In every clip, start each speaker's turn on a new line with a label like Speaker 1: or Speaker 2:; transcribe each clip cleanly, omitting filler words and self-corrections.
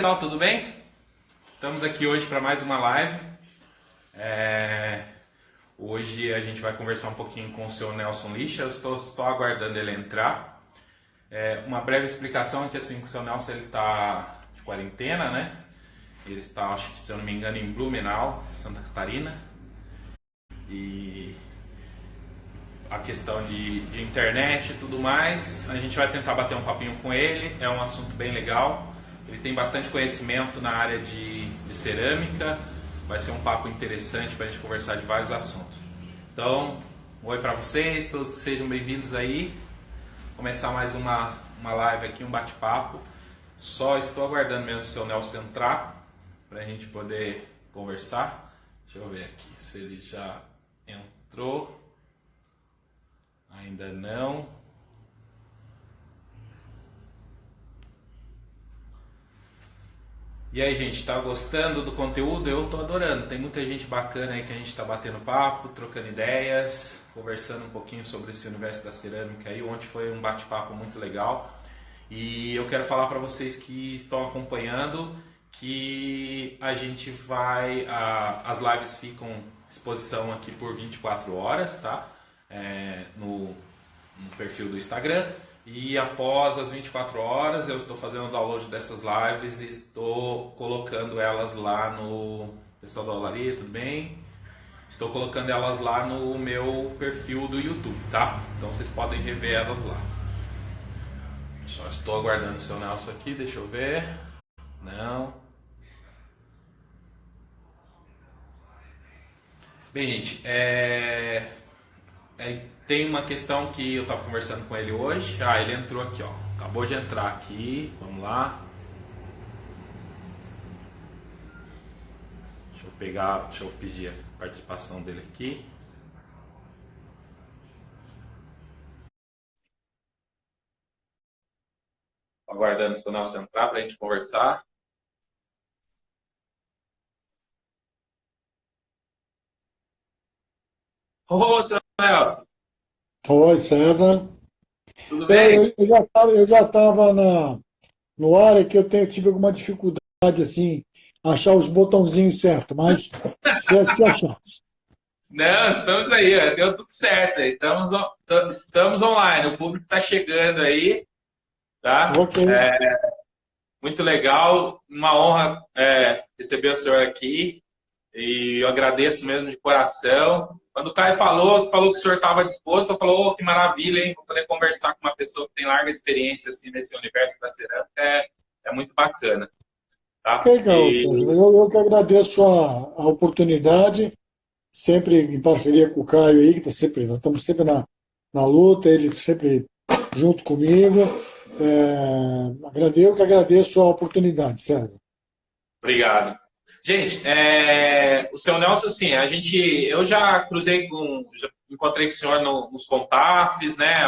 Speaker 1: Pessoal, tudo bem? Estamos aqui hoje para mais uma live. Hoje a gente vai conversar um pouquinho com o seu Nelson Lixa. Eu estou só aguardando ele entrar. Uma breve explicação é que assim, o seu Nelson está de quarentena, né? Ele está, acho que se eu não me engano, em Blumenau, Santa Catarina. E a questão de internet e tudo mais, a gente vai tentar bater um papinho com ele. É um assunto bem legal. Ele tem bastante conhecimento na área de cerâmica. Vai ser um papo interessante para a gente conversar de vários assuntos. Então, um oi para vocês, todos que sejam bem-vindos aí. Vou começar mais uma live aqui, um bate-papo. Só estou aguardando mesmo o seu Nelson entrar para a gente poder conversar. Deixa eu ver aqui se ele já entrou. Ainda não. E aí, gente, tá gostando do conteúdo? Eu tô adorando. Tem muita gente bacana aí que a gente tá batendo papo, trocando ideias, conversando um pouquinho sobre esse universo da cerâmica aí. Ontem foi um bate-papo muito legal. E eu quero falar para vocês que estão acompanhando que a gente vai... as lives ficam em exposição aqui por 24 horas, tá? No perfil do Instagram. E após as 24 horas eu estou fazendo o download dessas lives e estou colocando elas lá no... Pessoal da Olaria, tudo bem? Estou colocando elas lá no meu perfil do YouTube, tá? Então vocês podem rever elas lá. Só estou aguardando o seu Nelson aqui, deixa eu ver. Não. Bem, gente, tem uma questão que eu estava conversando com ele hoje. Ele entrou aqui, ó. Acabou de entrar aqui. Vamos lá. Deixa eu pedir a participação dele aqui. Aguardando o seu Nelson entrar para a gente conversar. Ô, seu Nelson,
Speaker 2: Oi, César.
Speaker 1: tudo bem?
Speaker 2: Eu já estava no ar, é que tive alguma dificuldade, assim, achar os botãozinhos certos, mas se achar.
Speaker 1: Não, estamos aí, ó, deu tudo certo aí. Estamos online, o público está chegando aí, tá?
Speaker 2: Ok.
Speaker 1: Muito legal, uma honra receber o senhor aqui e eu agradeço mesmo de coração. Quando o Caio falou que o senhor estava disposto, eu falou, que maravilha, hein? Vou poder conversar com uma pessoa que tem larga experiência assim, nesse universo da cerâmica, é muito bacana, tá?
Speaker 2: Legal, César. Eu que agradeço a oportunidade, sempre em parceria com o Caio aí, que nós estamos sempre na luta, ele sempre junto comigo. Eu que agradeço a oportunidade, César.
Speaker 1: Obrigado. Gente, o seu Nelson, assim, eu já já encontrei com o senhor nos Contafs, né?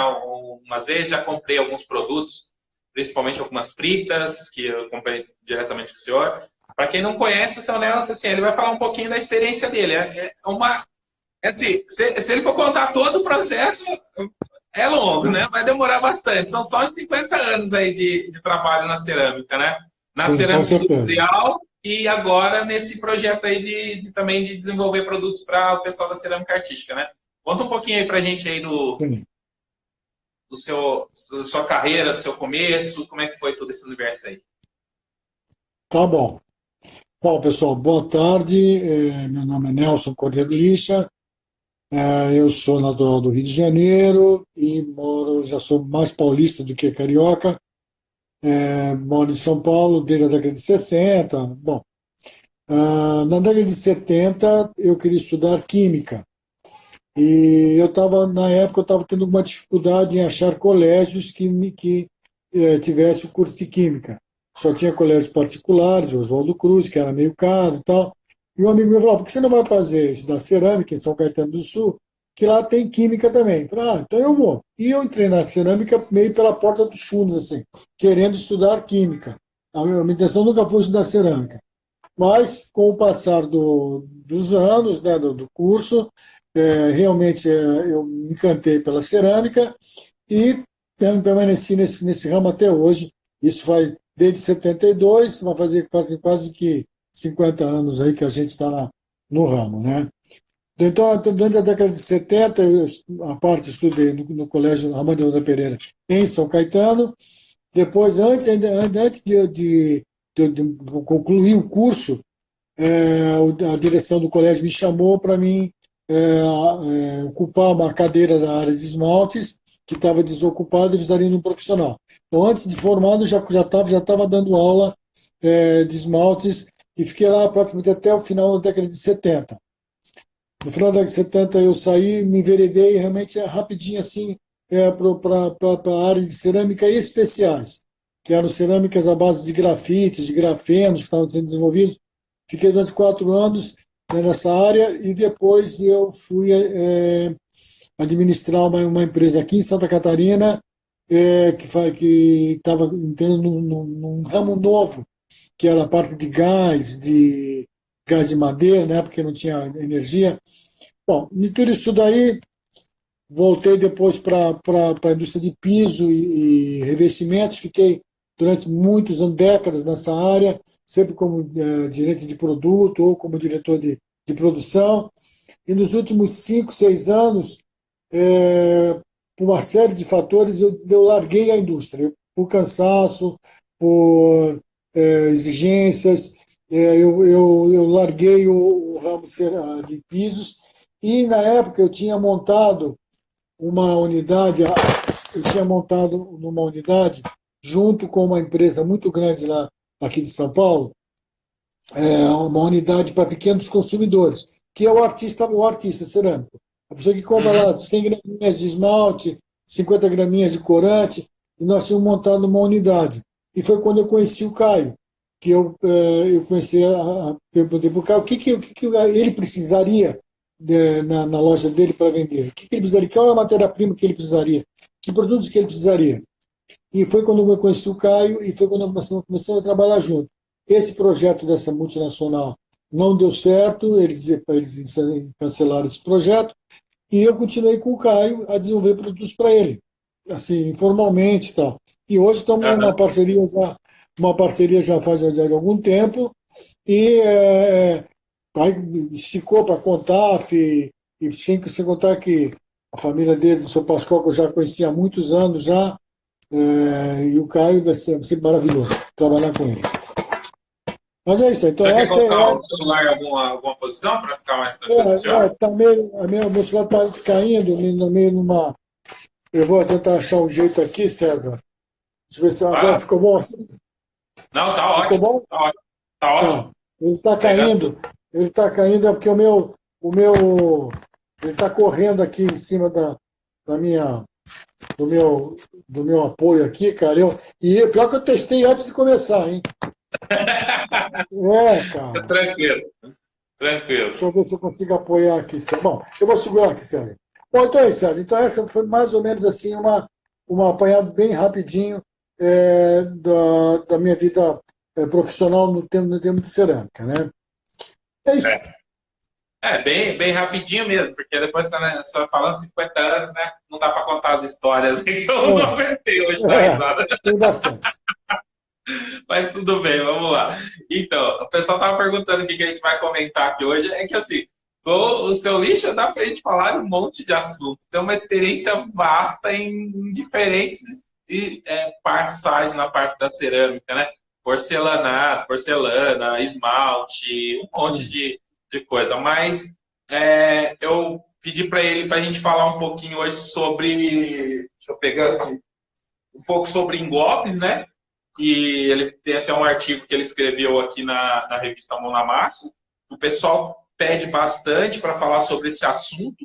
Speaker 1: Umas vezes já comprei alguns produtos, principalmente algumas fritas, que eu comprei diretamente com o senhor. Para quem não conhece o seu Nelson, assim, ele vai falar um pouquinho da experiência dele. Assim, se ele for contar todo o processo, é longo, né? Vai demorar bastante. São só uns 50 anos aí de trabalho na cerâmica, né? Na
Speaker 2: Sim, com
Speaker 1: cerâmica
Speaker 2: certeza.
Speaker 1: industrial e agora nesse projeto aí também de desenvolver produtos para o pessoal da cerâmica artística, né? Conta um pouquinho aí pra gente aí
Speaker 2: Sim.
Speaker 1: da sua carreira, do seu começo, como é que foi todo esse universo aí?
Speaker 2: Tá bom. Bom, pessoal, boa tarde. Meu nome é Nelson Cordeiro Lixa. Eu sou natural do Rio de Janeiro e já sou mais paulista do que carioca. Moro em São Paulo desde a década de 60. Bom, na década de 70 eu queria estudar química. E na época eu estava tendo uma dificuldade em achar colégios que tivesse o curso de química. Só tinha colégios particulares, Oswaldo Cruz, que era meio caro e tal. E um amigo meu falou, por que você não vai fazer estudar cerâmica em São Caetano do Sul, que lá tem química também? Eu falei, então eu vou. E eu entrei na cerâmica meio pela porta dos fundos, assim, querendo estudar química. A minha intenção nunca foi estudar cerâmica. Mas, com o passar dos anos, né, do curso, realmente eu me encantei pela cerâmica e permaneci nesse ramo até hoje. Isso vai desde 72, vai fazer quase que 50 anos aí que a gente está no ramo, né? Então, durante a década de 70, a parte estudei no Colégio Ramon de Almeida Pereira, em São Caetano. Depois, antes de concluir o curso, a direção do colégio me chamou para mim ocupar uma cadeira da área de esmaltes, que estava desocupada e precisaria de um profissional. Então, antes de formado, já estava dando aula de esmaltes e fiquei lá praticamente até o final da década de 70. No final da década de 70 eu saí, me enveredei realmente rapidinho assim para a área de cerâmica e especiais, que eram cerâmicas à base de grafites, de grafenos que estavam sendo desenvolvidos. Fiquei durante 4 anos, né, nessa área e depois eu fui administrar uma empresa aqui em Santa Catarina que estava entrando num ramo novo, que era a parte de gás de madeira, né, porque não tinha energia. Bom, de tudo isso daí, voltei depois para a indústria de piso e revestimentos, fiquei durante muitos anos, décadas nessa área, sempre como gerente de produto ou como diretor de produção. E nos últimos 5, 6 anos, por uma série de fatores, eu larguei a indústria, por cansaço, por exigências, eu larguei o ramo de pisos e, na época, eu tinha montado numa unidade, junto com uma empresa muito grande lá aqui de São Paulo, uma unidade para pequenos consumidores, que é o artista cerâmico. A pessoa que compra
Speaker 1: Uhum.
Speaker 2: lá 100 graminhas de esmalte, 50 graminhas de corante, e nós tínhamos montado uma unidade. E foi quando eu conheci o Caio, que eu conheci, perguntei para o Caio o que ele precisaria na loja dele para vender. O que ele precisaria? Qual é a matéria-prima que ele precisaria? Que produtos que ele precisaria? E foi quando eu conheci o Caio e foi quando começamos a trabalhar junto. Esse projeto dessa multinacional não deu certo, eles cancelaram esse projeto e eu continuei com o Caio a desenvolver produtos para ele, assim, informalmente e tal. E hoje estamos numa
Speaker 1: Aham.
Speaker 2: parceria já faz já de algum tempo e aí esticou para contar, e sem contar que a família dele, do seu Pascoal, que eu já conhecia há muitos anos já, e o Caio vai ser maravilhoso trabalhar com eles. Mas é isso, então
Speaker 1: Você quer
Speaker 2: essa
Speaker 1: colocar o celular em alguma posição para ficar mais tranquilo para o senhor?
Speaker 2: tá meio, meu celular está caindo, meio numa. Eu vou tentar achar um jeito aqui, César. Deixa eu ver se
Speaker 1: Vai
Speaker 2: agora
Speaker 1: lá.
Speaker 2: ficou bom assim.
Speaker 1: Não, tá
Speaker 2: Ficou
Speaker 1: ótimo.
Speaker 2: bom?
Speaker 1: Tá ótimo. Tá ótimo.
Speaker 2: Tá. Ele está
Speaker 1: Pega tudo.
Speaker 2: caindo. Ele está caindo é porque ele está correndo aqui em cima da minha, do meu apoio aqui, cara. E pior que eu testei antes de começar, hein? Cara.
Speaker 1: Tranquilo. Tranquilo.
Speaker 2: Deixa eu ver se eu consigo apoiar aqui, César. Bom, eu vou segurar aqui, César. Bom, então é isso, César. Então essa foi mais ou menos assim uma apanhado bem rapidinho da minha vida profissional no termo de cerâmica, né? É isso.
Speaker 1: Bem rapidinho mesmo, porque depois, quando a senhora falando 50 anos, né, não dá para contar as histórias, então eu não aguentei hoje dar risada.
Speaker 2: Tem bastante.
Speaker 1: Mas tudo bem, vamos lá. Então, o pessoal estava perguntando o que a gente vai comentar aqui hoje. É que assim, com o seu lixo dá para a gente falar de um monte de assunto. Tem uma experiência vasta em diferentes passagens na parte da cerâmica, né? Porcelanato, porcelana, esmalte, um monte de coisa. Mas eu pedi para ele para a gente falar um pouquinho hoje sobre. Deixa eu pegar aqui. Um pouco sobre engobes, né? E ele tem até um artigo que ele escreveu aqui na revista Mão na Massa. O pessoal pede bastante para falar sobre esse assunto.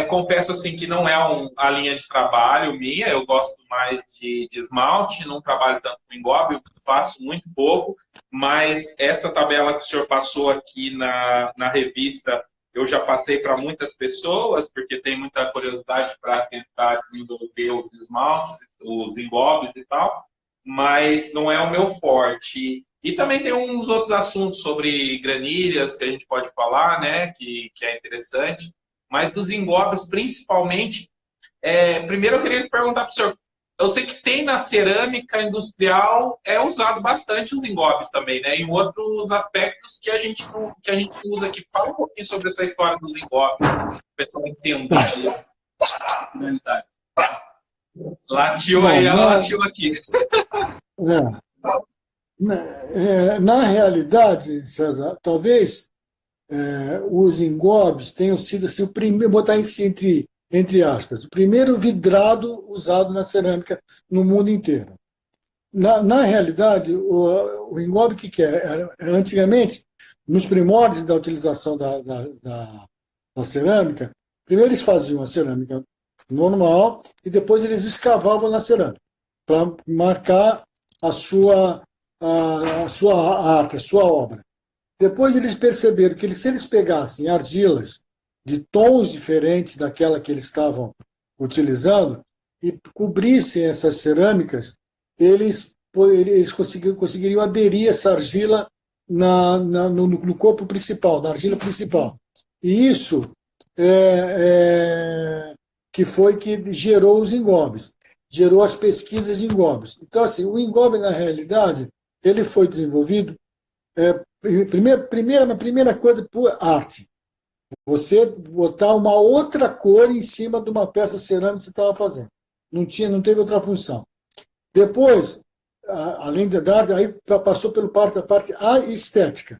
Speaker 1: Confesso assim que não é a linha de trabalho minha, eu gosto mais de esmalte, não trabalho tanto com engobe, faço muito pouco, mas essa tabela que o senhor passou aqui na revista, eu já passei para muitas pessoas, porque tem muita curiosidade para tentar desenvolver os esmaltes, os engobes e tal, mas não é o meu forte. E também tem uns outros assuntos sobre granilhas que a gente pode falar, né, que é interessante. Mas dos engobes, principalmente, primeiro eu queria perguntar para o senhor, eu sei que tem na cerâmica industrial, é usado bastante os engobes também, né? Em outros aspectos que a gente não usa aqui. Fala um pouquinho sobre essa história dos engobes, para o pessoal entender
Speaker 2: Tá.
Speaker 1: a realidade. Latiu aí,
Speaker 2: Bom,
Speaker 1: ela latiu aqui.
Speaker 2: é, na realidade, César, talvez os engobes tenham sido assim, o primeiro, botar isso entre aspas, o primeiro vidrado usado na cerâmica no mundo inteiro. Na realidade, o engobe que é? Antigamente, nos primórdios da utilização da cerâmica, primeiro eles faziam a cerâmica normal e depois eles escavavam na cerâmica para marcar a a sua arte, a sua obra. Depois eles perceberam que se eles pegassem argilas de tons diferentes daquela que eles estavam utilizando e cobrissem essas cerâmicas, eles conseguiriam aderir essa argila no corpo principal, na argila principal. E isso que foi que gerou os engobes, gerou as pesquisas de engobes. Então, assim, o engobe, na realidade, ele foi desenvolvido primeira coisa, por arte. Você botar uma outra cor em cima de uma peça cerâmica que você estava fazendo. Não teve outra função. Depois, além da arte, aí passou pela parte a estética.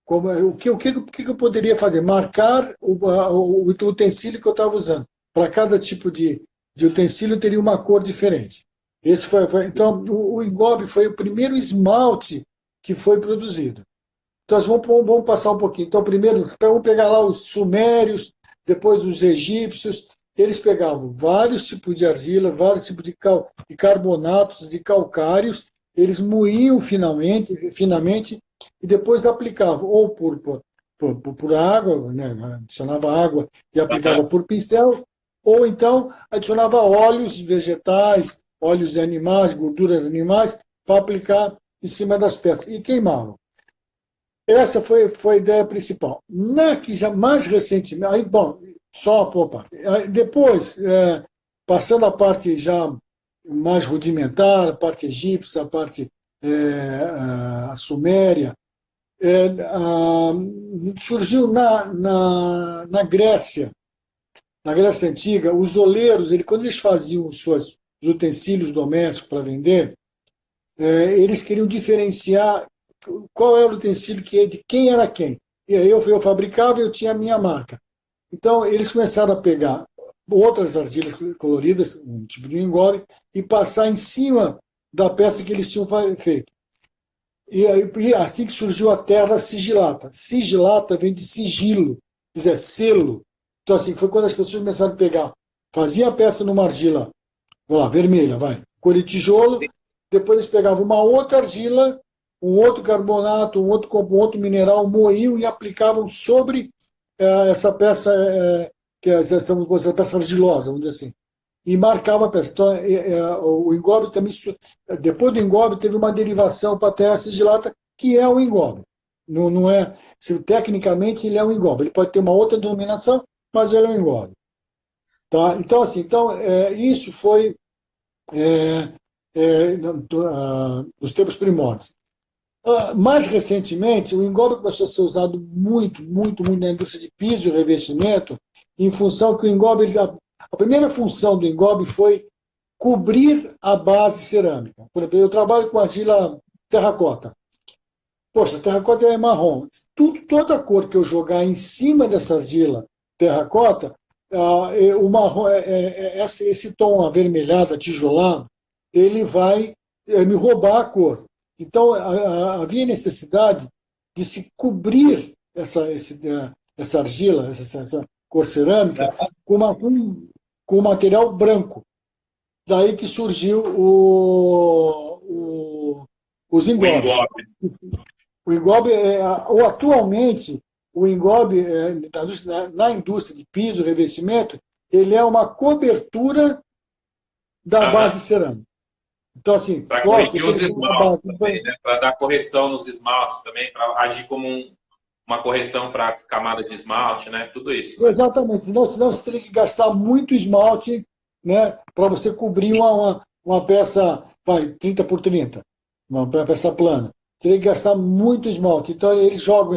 Speaker 2: Como, o que eu poderia fazer? Marcar o utensílio que eu estava usando. Para cada tipo de utensílio teria uma cor diferente. Então, o engobe foi o primeiro esmalte que foi produzido. Então, vamos passar um pouquinho. Então, primeiro, vamos pegar lá os sumérios, depois os egípcios. Eles pegavam vários tipos de argila, vários tipos de carbonatos, de calcários, eles moíam finamente e depois aplicavam ou por água, né, adicionava água e aplicava por pincel, ou então adicionava óleos vegetais, óleos de animais, gorduras de animais, para aplicar em cima das peças. E queimavam. Essa foi a ideia principal. Que já mais recentemente, aí, bom, só por parte. Depois, passando a parte já mais rudimentar, a parte egípcia, a parte a suméria, surgiu na Grécia Antiga, os oleiros, quando eles faziam os utensílios domésticos para vender, eles queriam diferenciar qual era o utensílio de quem era quem. E aí eu fabricava e eu tinha a minha marca. Então, eles começaram a pegar outras argilas coloridas, um tipo de engobe, e passar em cima da peça que eles tinham feito. E assim que surgiu a terra sigilata. Sigilata vem de sigilo, quer dizer, selo. Então, assim, foi quando as pessoas começaram a pegar, faziam a peça numa argila, vamos lá, vermelha, cor de tijolo, depois eles pegavam uma outra argila, um outro carbonato, um outro mineral, moíam e aplicavam sobre essa peça, que é essa peça argilosa, vamos dizer assim, e marcava a peça. Então, o engobe também, depois do engobe, teve uma derivação para a terra sigilata, que é o engobe. Não é, tecnicamente, ele é um engobe. Ele pode ter uma outra denominação, mas ele é um engobe. Tá? Então, assim, isso foi nos tempos primórdios. Mais recentemente, o engobe começou a ser usado muito na indústria de piso e revestimento, em função que o engobe, a primeira função do engobe foi cobrir a base cerâmica. Por exemplo, eu trabalho com argila terracota. Poxa, a terracota é marrom. Toda cor que eu jogar em cima dessa argila terracota, o marrom, esse tom avermelhado, tijolado, ele vai me roubar a cor. Então, havia necessidade de se cobrir essa argila, essa cor cerâmica, com material branco. Daí que surgiu os engobes. O engobe, atualmente, o engobe na indústria de piso, revestimento, ele é uma cobertura da base cerâmica. Então, assim,
Speaker 1: para corrigir os esmaltes também, né? Para dar correção nos esmaltes também, para agir como uma correção para a camada de esmalte, né? Tudo isso. Né?
Speaker 2: Exatamente. Senão você teria que gastar muito esmalte, né? Para você cobrir uma peça, vai, 30 por 30, uma peça plana. Você tem que gastar muito esmalte. Então, eles jogam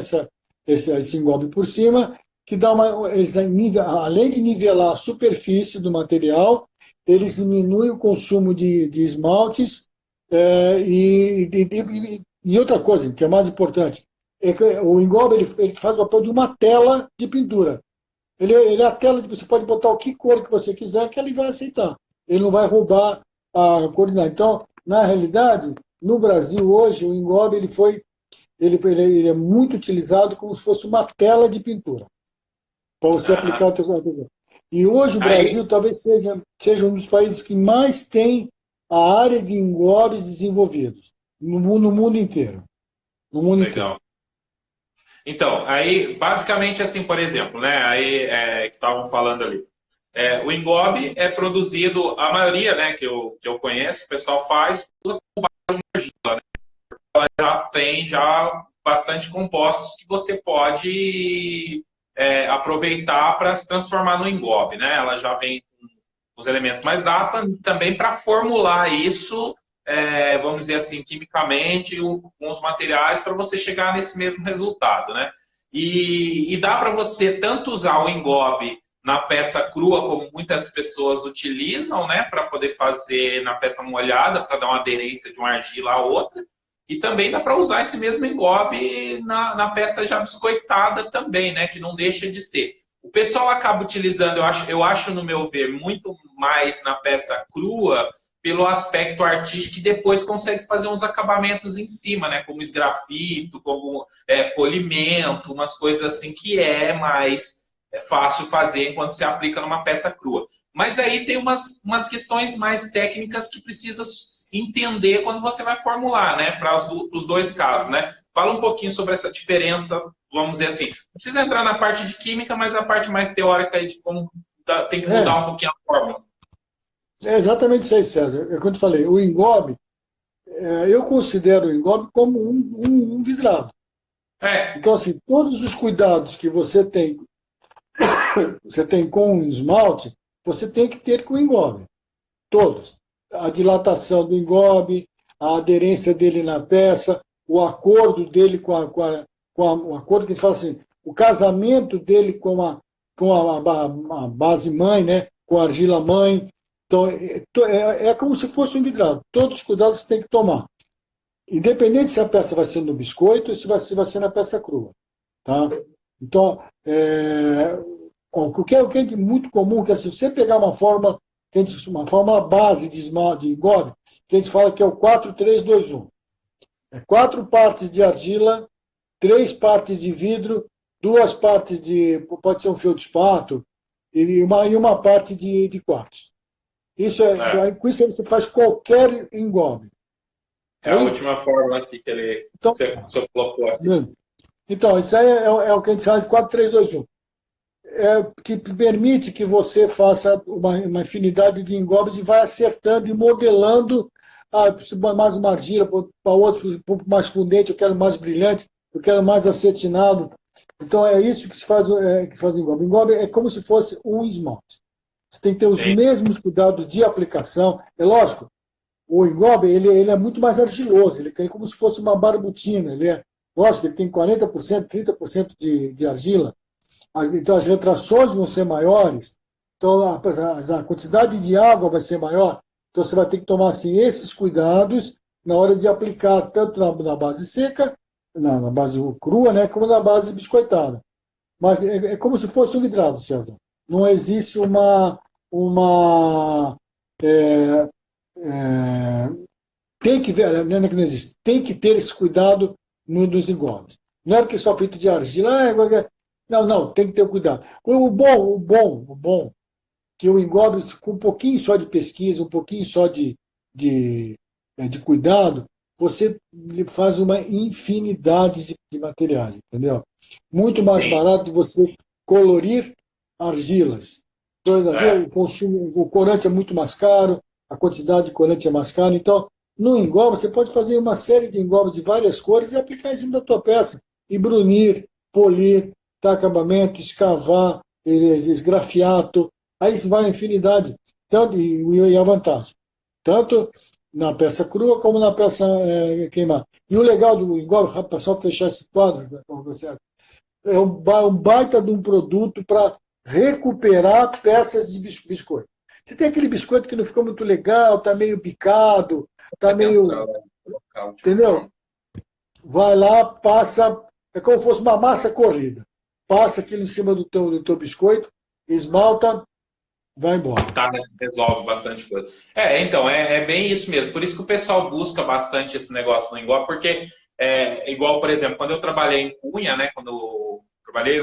Speaker 2: esse engobe por cima, que dá além de nivelar a superfície do material, eles diminuem o consumo de esmaltes. E outra coisa, que é mais importante, é que o engobe ele faz o papel de uma tela de pintura. Ele é a tela de você pode botar o que cor que você quiser, que ele vai aceitar. Ele não vai roubar a cor. Então, na realidade, no Brasil hoje, o engobe ele é muito utilizado como se fosse uma tela de pintura, para você aplicar
Speaker 1: Aham.
Speaker 2: o teu. E hoje o
Speaker 1: Aí,
Speaker 2: Brasil talvez seja um dos países que mais tem a área de engobes desenvolvidos no mundo inteiro. No mundo inteiro.
Speaker 1: legal. Então, aí, basicamente, assim, por exemplo, né? Aí, que estavam falando ali. O engobe é produzido, a maioria, né, que eu conheço, o pessoal faz, já tem já bastante compostos que você pode aproveitar para se transformar no engobe, né? Ela já vem com os elementos, mas dá também para formular isso, vamos dizer assim, quimicamente, com os materiais, para você chegar nesse mesmo resultado, né? E dá para você tanto usar o engobe na peça crua, como muitas pessoas utilizam, né, para poder fazer na peça molhada, para dar uma aderência de uma argila a outra, e também dá para usar esse mesmo engobe na peça já biscoitada também, né? Que não deixa de ser. O pessoal acaba utilizando, eu acho no meu ver, muito mais na peça crua, pelo aspecto artístico, que depois consegue fazer uns acabamentos em cima, né? Como esgrafito, como polimento, umas coisas assim que é mais fácil fazer enquanto se aplica numa peça crua. Mas aí tem umas questões mais técnicas que precisa entender quando você vai formular, né? Para os dois casos, né? Fala um pouquinho sobre essa diferença, vamos dizer assim. Não precisa entrar na parte de química, mas a parte mais teórica aí de como tem que mudar
Speaker 2: É,
Speaker 1: um pouquinho a fórmula.
Speaker 2: é exatamente isso aí, César. É como eu te falei, o engobe, eu considero o engobe como um vidrado.
Speaker 1: É,
Speaker 2: Então, assim, todos os cuidados que você tem com o esmalte, você tem que ter com o engobe. Todos. A dilatação do engobe, a aderência dele na peça, o acordo dele o acordo que a gente fala assim, o casamento dele com a base mãe, né? Com a argila mãe. Então, é como se fosse um vidrado. Todos os cuidados você tem que tomar. Independente se a peça vai ser no biscoito ou se vai ser na peça crua. Tá? Então, o que é muito comum, que é, se você pegar uma forma, uma fórmula base de engobe, que a gente fala que é o 4-3-2-1. É 4 partes de argila, 3 partes de vidro, 2 partes pode ser um feldspato, e uma parte de quartzo.
Speaker 1: é,
Speaker 2: Com isso você faz qualquer engobe.
Speaker 1: é a
Speaker 2: Ok?
Speaker 1: última fórmula aqui que
Speaker 2: Então,
Speaker 1: você colocou aqui.
Speaker 2: então, isso aí é o que a gente chama de 4-3-2-1. Que permite que você faça uma infinidade de engobes e vai acertando e modelando. Preciso mais uma argila, para outro, um pouco mais fundente, eu quero mais brilhante, eu quero mais acetinado. Então é isso que se faz engobe. Engobe é como se fosse um esmalte. Você tem que ter os
Speaker 1: Sim,
Speaker 2: mesmos cuidados de aplicação. É lógico, o engobe ele é muito mais argiloso, ele é como se fosse uma barbutina. Lógico, ele tem 40%, 30% de argila. Então, as retrações vão ser maiores, então a quantidade de água vai ser maior. Então, você vai ter que tomar assim, esses cuidados na hora de aplicar, tanto na base seca, na base crua, né, como na base biscoitada. Mas é como se fosse um vidrado, César. Não existe uma é, é, tem que ver, não é que não existe, tem que ter esse cuidado nos engobes. Não é porque só feito de argila, não, não, tem que ter cuidado. O bom, que o engobe, com um pouquinho só de pesquisa, um pouquinho só de, de cuidado, você faz uma infinidade de materiais, entendeu? Muito mais
Speaker 1: sim.
Speaker 2: barato de você colorir argilas. Então,
Speaker 1: É,
Speaker 2: o consumo, o corante é muito mais caro, a quantidade de corante é mais cara. Então, no engobe, você pode fazer uma série de engobes de várias cores e aplicar em cima da tua peça. E brunir, polir, dar acabamento, escavar, esgrafiato. Aí vai a infinidade. Tanto, e a vantagem. tanto na peça crua como na peça queimada. E o legal do engobe, só para fechar esse quadro, é um baita de um produto para recuperar peças de biscoito. Você tem aquele biscoito que não ficou muito legal, está meio picado, está meio... Entendeu? Vai lá, passa, é como se fosse uma massa corrida. Passa aquilo em cima do teu biscoito, esmalta, vai embora.
Speaker 1: Tá, né? Resolve bastante coisa. Então, é bem isso mesmo. Por isso que o pessoal busca bastante esse negócio no engobe, porque igual, por exemplo, quando eu trabalhei em Cunha, né? Quando eu trabalhei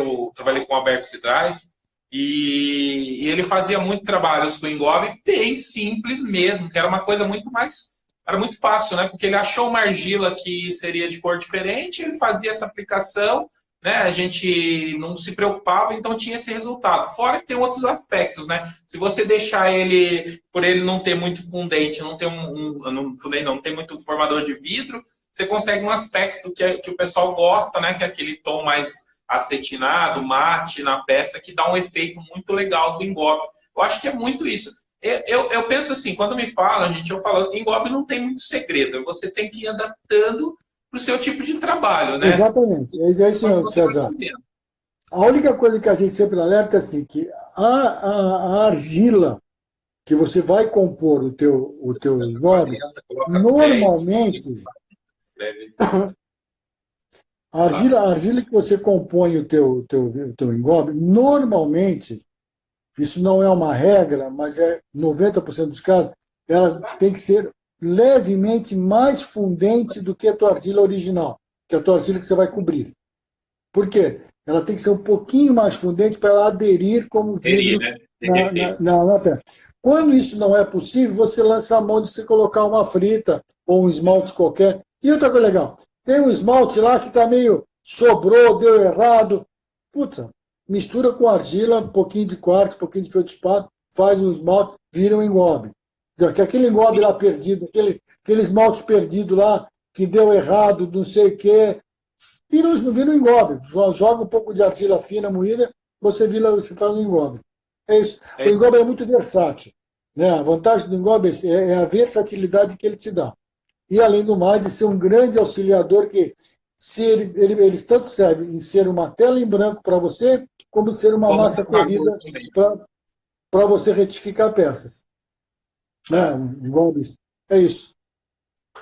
Speaker 1: com o Alberto Cidrais, e ele fazia muito trabalhos com engobe bem simples mesmo, que era uma coisa muito mais... Era muito fácil, né? Porque ele achou uma argila que seria de cor diferente, ele fazia essa aplicação, né? A gente não se preocupava, então tinha esse resultado. Fora que tem outros aspectos, né? Se você deixar ele, por ele não ter muito fundente, não ter não ter muito formador de vidro, você consegue um aspecto que o pessoal gosta, né? Que é aquele tom mais acetinado, mate na peça, que dá um efeito muito legal do engobe. Eu acho que é muito isso. Eu penso assim, quando me falam, gente, eu falo, engobe não tem muito segredo, você tem que ir adaptando para o seu tipo de trabalho, né?
Speaker 2: Exatamente, é isso mesmo, César. A única coisa que a gente sempre alerta é assim, que a argila que você vai compor o teu engobe, normalmente, a argila que você compõe o teu engobe, normalmente, isso não é uma regra, mas 90% dos casos, ela tem que ser levemente mais fundente do que a tua argila original, que é a tua argila que você vai cobrir. Por quê? Ela tem que ser um pouquinho mais fundente para ela aderir como vidro na pedra. Quando isso não é possível, você lança a mão de você colocar uma frita ou um esmalte qualquer. E outra coisa legal, tem um esmalte lá que está meio sobrou, deu errado. Puta, mistura com argila, um pouquinho de quartzo, um pouquinho de feldspato, faz um esmalte, vira um engobe. Aquele engobe lá perdido, aquele esmalte perdido lá, que deu errado, não sei o quê, vira um engobe. Joga um pouco de argila fina moída, você faz um engobe. É isso. O engobe é muito versátil, né? A vantagem do engobe é a versatilidade que ele te dá. E, além do mais, de ser um grande auxiliador que ele tanto serve em ser uma tela em branco para você, como ser uma massa corrida para você retificar peças. Né? Engobe, é isso.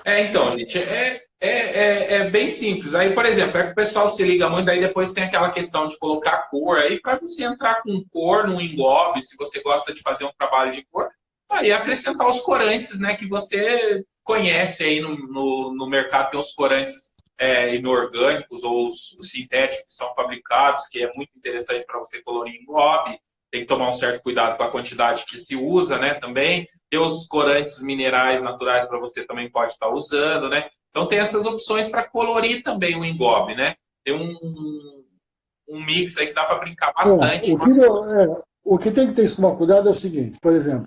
Speaker 1: Então, gente, é bem simples. Aí, por exemplo, que o pessoal se liga muito, aí depois tem aquela questão de colocar cor. Aí, para você entrar com cor no engobe, se você gosta de fazer um trabalho de cor, aí acrescentar os corantes, né, que você conhece aí no mercado. Tem os corantes inorgânicos ou os sintéticos que são fabricados, que é muito interessante para você colorir engobe. Tem que tomar um certo cuidado com a quantidade que se usa, né, também. Tem os corantes minerais naturais para você também pode estar usando, né? Então tem essas opções para colorir também o engobe, né? Tem um mix aí que dá para brincar bastante.
Speaker 2: O que tem que ter que tomar cuidado é o seguinte, por exemplo,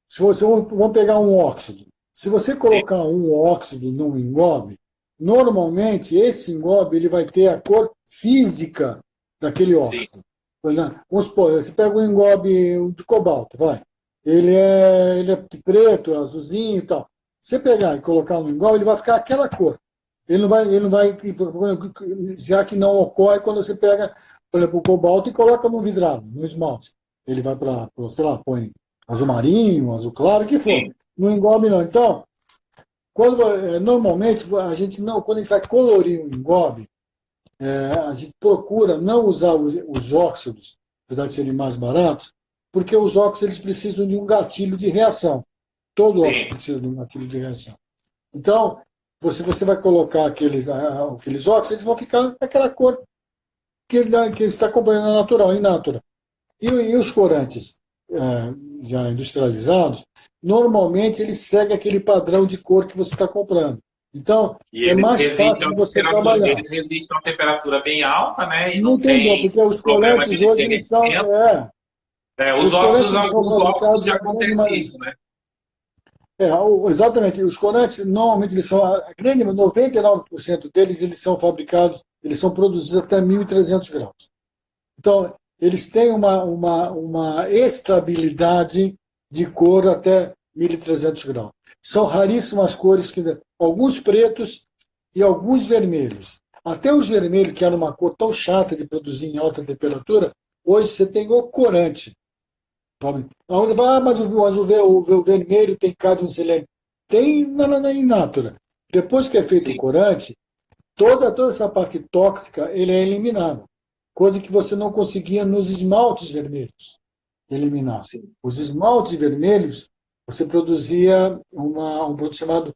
Speaker 2: se você vamos pegar um óxido. Se você colocar um óxido num engobe, normalmente esse engobe ele vai ter a cor física daquele óxido. Vamos supor, você pega um engobe de cobalto, vai. Ele é preto, azulzinho e tal. Você pegar e colocar no engobe, ele vai ficar aquela cor. Ele não vai, já que não ocorre quando você pega, por exemplo, o cobalto e coloca no vidrado, no esmalte. Ele vai para, sei lá, põe azul marinho, azul claro, o que for. Sim. No engobe não. Então, normalmente, quando a gente vai colorir um engobe, a gente procura não usar os óxidos, apesar de serem mais baratos, porque os óxidos eles precisam de um gatilho de reação. Todo óxido precisa de um gatilho de reação. Então, você vai colocar aqueles óxidos, eles vão ficar daquela cor que está comprando natural, in natura. E os corantes já industrializados, normalmente eles seguem aquele padrão de cor que você está comprando. Então, é mais fácil você trabalhar.
Speaker 1: Eles resistem a uma temperatura bem alta, né? E
Speaker 2: não tem porque os corantes hoje eles são...
Speaker 1: os óxidos, alguns óxidos já acontece isso, né?
Speaker 2: Exatamente. Os corantes, normalmente, eles são, 99% deles, eles são fabricados, eles são produzidos até 1.300 graus. Então, eles têm uma estabilidade de cor até 1.300 graus. São raríssimas cores, alguns pretos e alguns vermelhos. Até os vermelhos, que era uma cor tão chata de produzir em alta temperatura, hoje você tem o corante. Onde vai, mas o vermelho tem cádmio selênio. Tem in natura. Depois que é feito o corante, toda essa parte tóxica ele é eliminada. Coisa que você não conseguia nos esmaltes vermelhos eliminar.
Speaker 3: Sim.
Speaker 2: Os esmaltes vermelhos, você produzia um produto chamado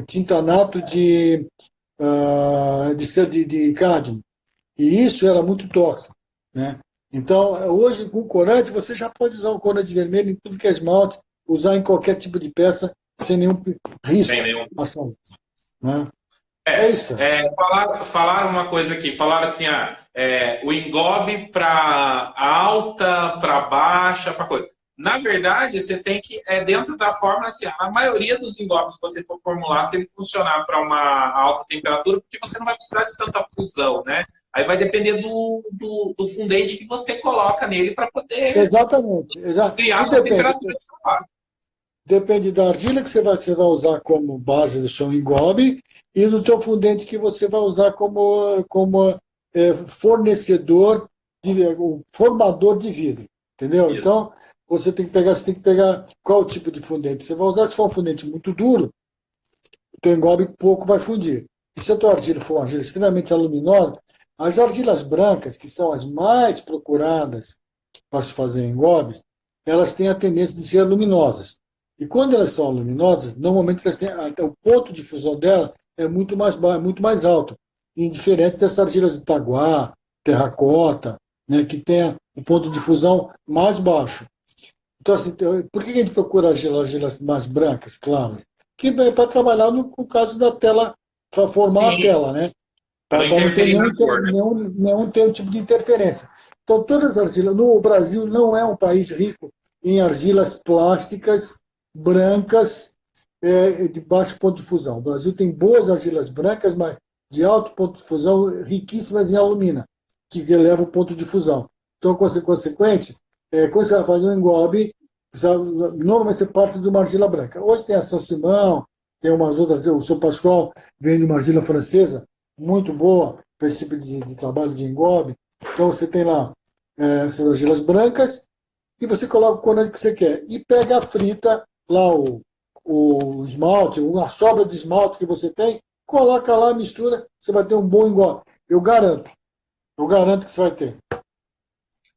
Speaker 2: tintanato de cádmio. E isso era muito tóxico, né? Então, hoje, com corante, você já pode usar o corante vermelho em tudo que é esmalte, usar em qualquer tipo de peça, sem nenhum risco à saúde, né? É isso.
Speaker 3: Falaram uma coisa aqui, falaram assim, o engobe para alta, para baixa, para coisa. Na verdade, você tem que, dentro da fórmula, assim, a maioria dos engobes que você for formular, se ele funcionar para uma alta temperatura, porque você não vai precisar de tanta fusão, né? Aí vai depender do fundente que você coloca nele para poder criar essa temperatura de trabalho.
Speaker 2: Depende da argila que você vai usar como base do seu engobe e do teu fundente que você vai usar como fornecedor, formador de vidro. Entendeu?
Speaker 3: Isso.
Speaker 2: Então, você tem que pegar qual tipo de fundente você vai usar. Se for um fundente muito duro, o teu engobe pouco vai fundir. E se a tua argila for uma argila extremamente aluminosa, as argilas brancas, que são as mais procuradas para se fazer engobes, elas têm a tendência de ser luminosas. E quando elas são luminosas, normalmente elas têm, o ponto de fusão dela é muito mais alto, indiferente dessas argilas de taguá, terracota, né, que tem o ponto de fusão mais baixo. Então, assim, por que a gente procura argilas mais brancas, claras? Que é para trabalhar no caso da tela, para formar a tela, né? Para não ter nenhum tipo de interferência. Então, todas as argilas. No Brasil não é um país rico em argilas plásticas brancas de baixo ponto de fusão. O Brasil tem boas argilas brancas, mas de alto ponto de fusão, riquíssimas em alumina, que eleva o ponto de fusão. Então, consequente, quando você vai fazer um engobe, normalmente você parte de uma argila branca. Hoje tem a São Simão, tem umas outras, o São Pascoal vem de uma argila francesa, muito boa para esse tipo de trabalho de engobe. Então você tem lá essas argilas brancas e você coloca o corante que você quer. E pega a frita, lá o esmalte, a sobra de esmalte que você tem, coloca lá, mistura, você vai ter um bom engobe. Eu garanto que você vai ter.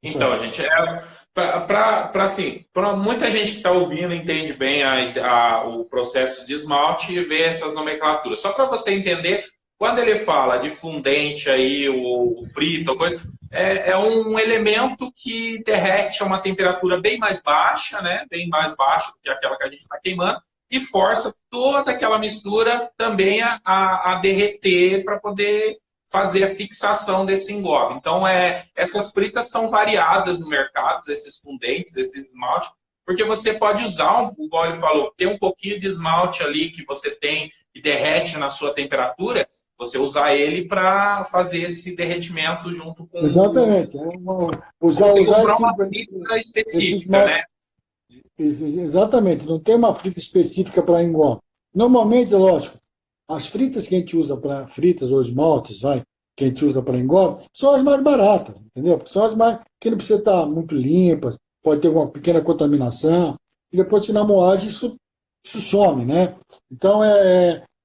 Speaker 3: Então, gente, para muita gente que está ouvindo, entende bem o processo de esmalte e vê essas nomenclaturas. Só para você entender, quando ele fala de fundente aí, o frito, é um elemento que derrete a uma temperatura bem mais baixa, né? Bem mais baixa do que aquela que a gente está queimando, e força toda aquela mistura também a derreter para poder fazer a fixação desse engobe. Então, essas fritas são variadas no mercado, esses fundentes, esses esmaltes, porque você pode usar, igual ele falou, tem um pouquinho de esmalte ali que você tem e derrete na sua temperatura, você usar ele para fazer esse derretimento junto com...
Speaker 2: Exatamente.
Speaker 3: Usar uma frita específica, né?
Speaker 2: Exatamente. Não tem uma frita específica para engobe. Normalmente, lógico, as fritas que a gente usa para fritas ou esmaltes, que a gente usa para engobe, são as mais baratas, entendeu? São as mais que não precisa estar muito limpas, pode ter uma pequena contaminação, e depois na moagem isso some, né? Então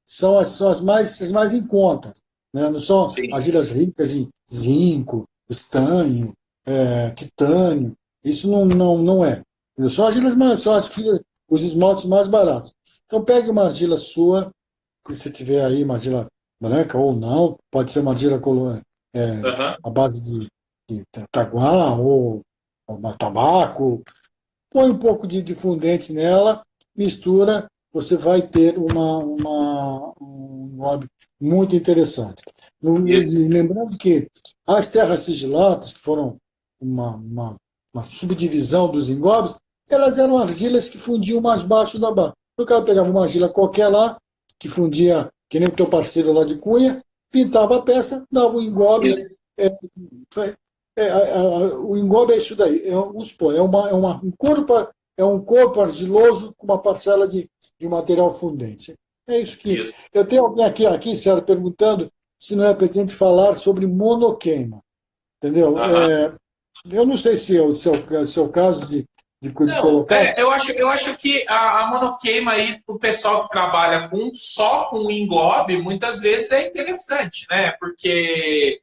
Speaker 2: são as mais em conta, né? Não são argilas ricas em zinco, estanho, titânio, isso não é. São argilas os esmaltes mais baratos. Então pegue uma argila sua, se você tiver aí uma argila branca ou não, pode ser uma argila à base de taguá ou tabaco, põe um pouco de fundente nela, mistura, você vai ter um engobe muito interessante. Lembrando que as terras sigilatas, que foram uma subdivisão dos engobes, elas eram argilas que fundiam mais baixo da base. O cara pegava uma argila qualquer lá, que fundia, que nem o teu parceiro lá de Cunha, pintava a peça, dava um engobe. O engobe é isso daí, um couro é um corpo argiloso com uma parcela de material fundente. É isso que...
Speaker 3: Isso.
Speaker 2: Eu tenho alguém aqui, Sérgio, perguntando se não é pertinente falar sobre monoqueima. Entendeu?
Speaker 3: Aham.
Speaker 2: Eu não sei se é o seu caso de
Speaker 3: Não,
Speaker 2: colocar.
Speaker 3: eu acho que a monoqueima aí, para o pessoal que trabalha só com engobe, muitas vezes é interessante, né? Porque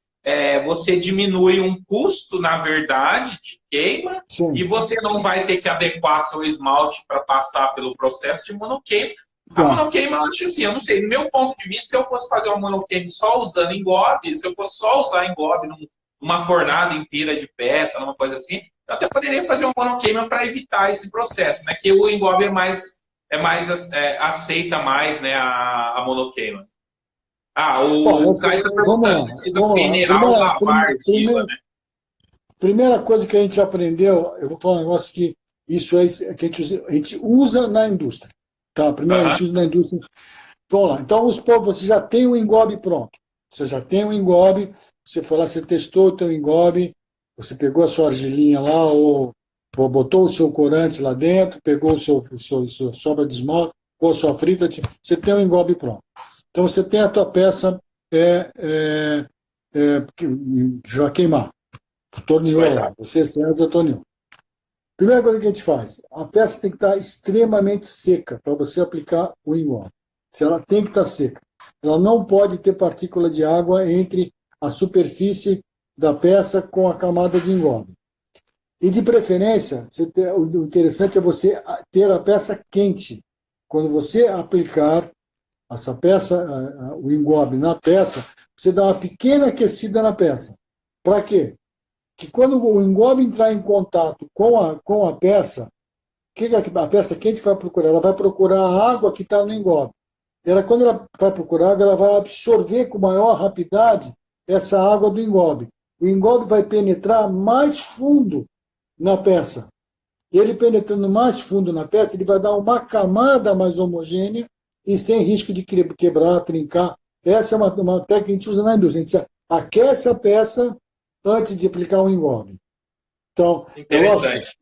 Speaker 3: você diminui um custo, na verdade, de queima, e
Speaker 2: Sim.
Speaker 3: você não vai ter que adequar seu esmalte para passar pelo processo de monoqueima. A
Speaker 2: Tá.
Speaker 3: monoqueima, eu acho assim, eu não sei, no meu ponto de vista, se eu fosse fazer uma monoqueima só usando engobe, se eu fosse só usar engobe numa fornada inteira de peça, numa coisa assim, eu até poderia fazer um monoqueima para evitar esse processo, né? Que o engobe aceita mais, né, a monoqueima. Ah,
Speaker 2: Bom,
Speaker 3: o Caio está
Speaker 2: vamos
Speaker 3: perguntando,
Speaker 2: lá.
Speaker 3: precisa
Speaker 2: Vamos lá.
Speaker 3: peneirar ou lavar argila, né?
Speaker 2: Primeira coisa que a gente aprendeu, eu vou falar um negócio que isso é que a gente usa na indústria. Tá? Primeiro a
Speaker 3: Aham,
Speaker 2: gente usa na indústria. Vamos lá. Então, você já tem o engobe pronto. Você já tem o engobe, você foi lá, você testou o teu engobe, você pegou a sua argilinha lá, ou botou o seu corante lá dentro, pegou sua sobra de esmalte, ou a sua frita, você tem o engobe pronto. Então, você tem a tua peça que vai queimar,
Speaker 3: vai.
Speaker 2: tornilolada. Você, César, tornilho. Primeira coisa que a gente faz, a peça tem que estar extremamente seca para você aplicar o engobe. Ela tem que estar seca. Ela não pode ter partícula de água entre a superfície da peça com a camada de engobe. E de preferência, o interessante é você ter a peça quente. Quando você aplicar essa peça, o engobe na peça, você dá uma pequena aquecida na peça. Para quê? Que quando o engobe entrar em contato com a peça, o que a peça quente vai procurar? Ela vai procurar a água que está no engobe. Quando ela vai procurar água, ela vai absorver com maior rapidez essa água do engobe. O engobe vai penetrar mais fundo na peça. E ele penetrando mais fundo na peça, ele vai dar uma camada mais homogênea e sem risco de quebrar, trincar. Essa é uma técnica que a gente usa na indústria. A gente aquece a peça antes de aplicar o engobe. Então, é lógico,
Speaker 3: Interessante.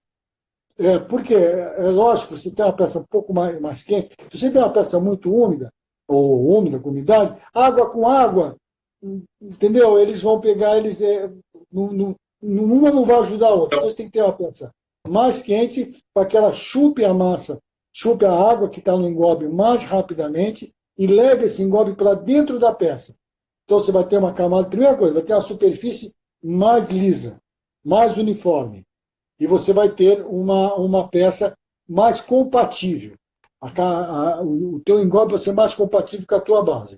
Speaker 2: porque é lógico, você tem uma peça um pouco mais quente, se você tem uma peça muito úmida, ou úmida, com umidade, água com água, entendeu? Eles vão pegar, uma não vai ajudar a outra. Então você tem que ter uma peça mais quente para que ela chupe a massa, chupe a água que está no engobe mais rapidamente e leve esse engobe para dentro da peça. Então você vai ter uma camada, primeira coisa, vai ter uma superfície mais lisa, mais uniforme. E você vai ter uma peça mais compatível. O teu engobe vai ser mais compatível com a tua base.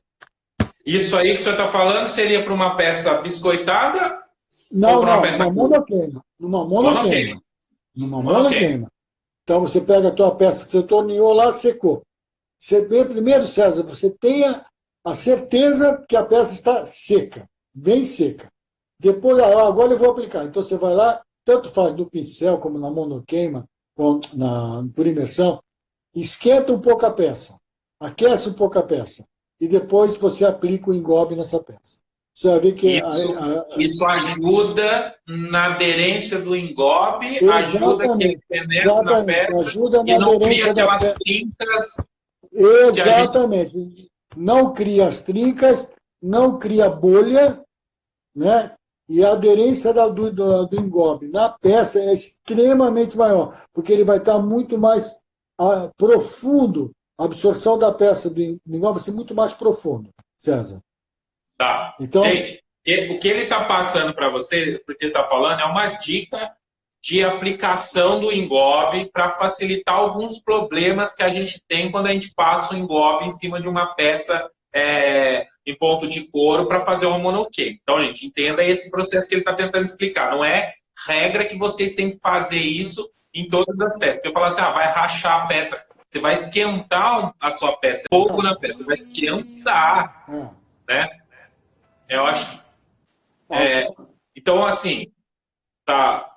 Speaker 3: Isso aí que o senhor está falando seria para uma peça biscoitada ou
Speaker 2: Não,
Speaker 3: para uma
Speaker 2: não,
Speaker 3: peça
Speaker 2: numa
Speaker 3: crua?
Speaker 2: monoqueima. Numa
Speaker 3: Monoqueima.
Speaker 2: monoqueima. Numa
Speaker 3: Monoqueima.
Speaker 2: monoqueima. Então você pega a tua peça que você torneou lá, secou. Você vê primeiro, César, você tenha a certeza que a peça está seca, bem seca. Depois, agora eu vou aplicar. Então você vai lá, tanto faz no pincel como na monoqueima, ou por imersão, esquenta um pouco a peça, aquece um pouco a peça, e depois você aplica o engobe nessa peça. Você vai ver que...
Speaker 3: Isso ajuda na aderência do engobe, ajuda que ele
Speaker 2: Exatamente,
Speaker 3: penetre na
Speaker 2: exatamente.
Speaker 3: peça
Speaker 2: Ajuda
Speaker 3: e
Speaker 2: na
Speaker 3: não cria
Speaker 2: aderência da
Speaker 3: aquelas
Speaker 2: peça.
Speaker 3: trincas que a gente...
Speaker 2: Exatamente. Não cria as trincas, não cria bolha, né? E a aderência do engobe na peça é extremamente maior, porque ele vai estar muito mais profundo. A absorção da peça do engobe vai ser muito mais profundo, César.
Speaker 3: Tá.
Speaker 2: Então,
Speaker 3: Gente, o que ele está passando para você, porque ele está falando, é uma dica de aplicação do engobe para facilitar alguns problemas que a gente tem quando a gente passa o engobe em cima de uma peça em ponto de couro para fazer uma monoqueima. Então, gente, entenda esse processo que ele está tentando explicar. Não é regra que vocês têm que fazer isso em todas as peças. Porque eu falo assim, vai rachar a peça, você vai esquentar a sua peça, fogo na peça, você vai esquentar, né? Eu acho que... então, assim, tá...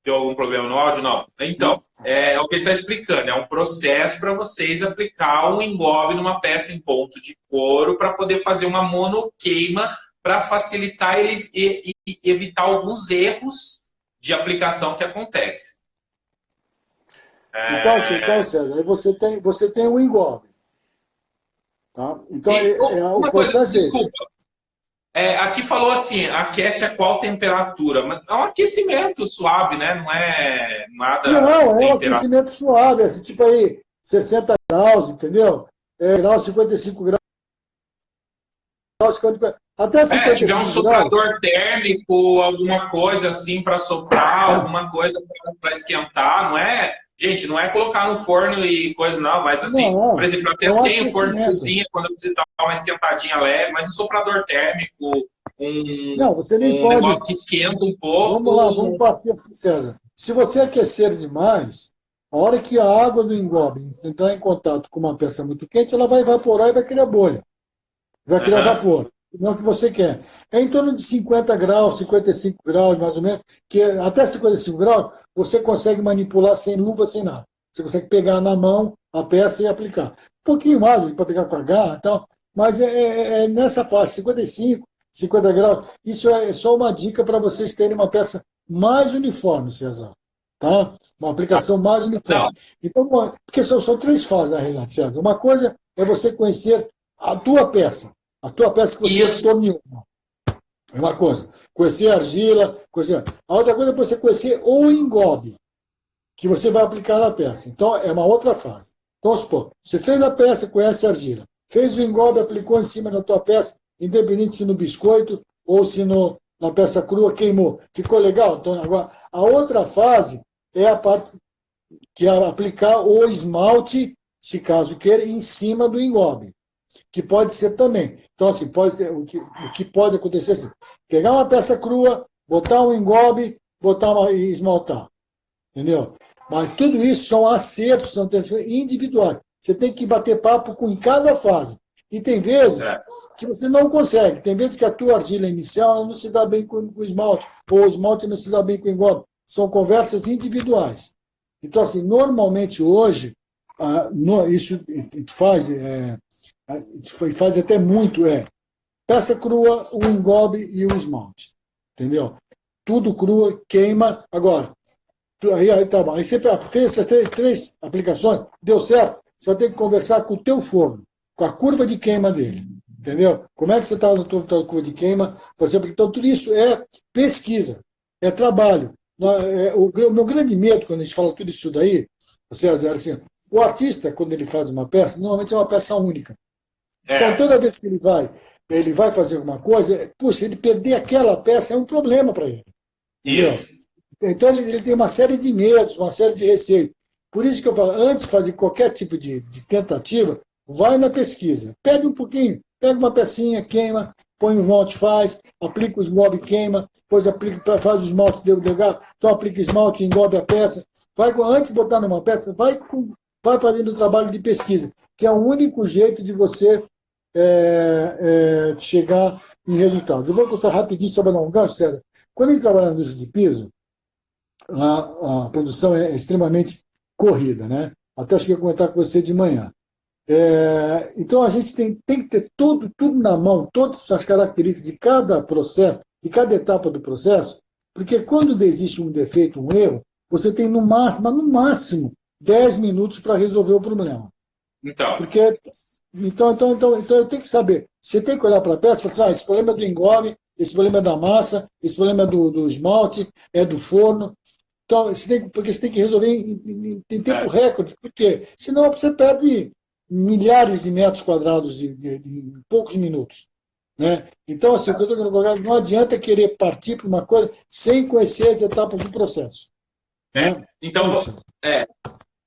Speaker 3: Deu algum problema no áudio? Não. Então, é o que ele está explicando. É um processo para vocês aplicar um engobe numa peça em ponto de couro para poder fazer uma monoqueima para facilitar e evitar alguns erros de aplicação que acontecem.
Speaker 2: Então, assim, então, César, aí você tem o engobe. Tá? Então, o
Speaker 3: Uma coisa,
Speaker 2: processo é esse.
Speaker 3: desculpa. Aqui falou assim, aquece a qual temperatura? Mas é um aquecimento suave, né? Não é nada
Speaker 2: Não, é um
Speaker 3: temperatura.
Speaker 2: aquecimento suave, assim, tipo aí, 60 graus, entendeu? Grau 55 graus, 50, até
Speaker 3: Tiver um
Speaker 2: 55 graus.
Speaker 3: soprador térmico, alguma coisa assim para soprar, alguma coisa para esquentar, não é? Gente, não é colocar no forno e coisa, não, mas assim, por
Speaker 2: Não,
Speaker 3: exemplo, eu
Speaker 2: é
Speaker 3: até
Speaker 2: um
Speaker 3: tenho forno de
Speaker 2: aquecimento.
Speaker 3: cozinha quando eu preciso dar uma esquentadinha leve, mas um soprador térmico,
Speaker 2: Não, você nem
Speaker 3: um negócio
Speaker 2: pode.
Speaker 3: que esquenta um
Speaker 2: Vamos lá,
Speaker 3: pouco.
Speaker 2: vamos partir assim, César. Se você aquecer demais, a hora que a água do engobe entrar em contato com uma peça muito quente, ela vai evaporar e vai criar bolha, vai criar
Speaker 3: Aham.
Speaker 2: vapor. Não é o que você quer. É em torno de 50 graus, 55 graus, mais ou menos, que até 55 graus você consegue manipular sem luva, sem nada. Você consegue pegar na mão a peça e aplicar. Um pouquinho mais para pegar com a garra e tal, mas é nessa faixa, 55, 50 graus. Isso é só uma dica para vocês terem uma peça mais uniforme, César. Tá? Uma aplicação mais
Speaker 3: Não,
Speaker 2: uniforme. Então, porque são três fases, na realidade, César. Uma coisa é você conhecer a tua peça. A tua peça que você
Speaker 3: isso.
Speaker 2: torneou. É uma coisa. Conhecer a argila, conhecer. A outra coisa é você conhecer o engobe que você vai aplicar na peça. Então, é uma outra fase. Então, vamos supor, você fez a peça, conhece a argila. Fez o engobe, aplicou em cima da tua peça, independente se no biscoito ou se na peça crua queimou. Ficou legal? Então, agora, a outra fase é a parte que é aplicar o esmalte, se caso queira, em cima do engobe. Que pode ser também. Então, assim, pode ser, o que pode acontecer assim, pegar uma peça crua, botar um engobe, e esmaltar. Entendeu? Mas tudo isso são acertos, são individuais. Você tem que bater papo em cada fase. E tem vezes
Speaker 3: É.
Speaker 2: que você não consegue. Tem vezes que a tua argila inicial não se dá bem com o esmalte, ou o esmalte não se dá bem com o engobe. São conversas individuais. Então, assim, normalmente hoje, isso faz até muito, peça crua, o engobe e o esmalte. Entendeu? Tudo crua, queima. Agora, aí tá bom. Aí você fez essas três aplicações, deu certo, você vai ter que conversar com o teu forno, com a curva de queima dele. Entendeu? Como é que você está na tua curva de queima, por exemplo? Então, tudo isso é pesquisa, é trabalho. O meu grande medo, quando a gente fala tudo isso daí, César, assim, o artista, quando ele faz uma peça, normalmente é uma peça única. Então, toda vez que ele vai fazer alguma coisa, se ele perder aquela peça, é um problema para ele. Entendeu?
Speaker 3: Isso.
Speaker 2: Então, ele tem uma série de medos, uma série de receios. Por isso que eu falo, antes de fazer qualquer tipo de tentativa, vai na pesquisa. Pega um pouquinho, pega uma pecinha, queima, põe o esmalte, faz, aplica o esmalte, queima, depois faz o esmalte, então aplica esmalte, engobe a peça. Antes de botar numa peça, vai fazendo o trabalho de pesquisa, que é o único jeito de você chegar em resultados. Eu vou contar rapidinho sobre a um gancho, César. Quando a gente trabalha na indústria de piso, a produção é extremamente corrida, né? Até cheguei a comentar com você de manhã. Então a gente tem que ter tudo na mão, todas as características de cada processo, de cada etapa do processo, porque quando existe um defeito, um erro, você tem no máximo 10 minutos para resolver o problema.
Speaker 3: Então.
Speaker 2: Porque, então eu tenho que saber. Você tem que olhar para a peça e falar assim, esse problema é do engobe, esse problema é da massa, esse problema é do esmalte, é do forno. Então, porque você tem que resolver em tempo recorde, porque senão você perde milhares de metros quadrados em poucos minutos. Né? Então, assim, não adianta querer partir para uma coisa sem conhecer as etapas do processo. Né?
Speaker 3: Então,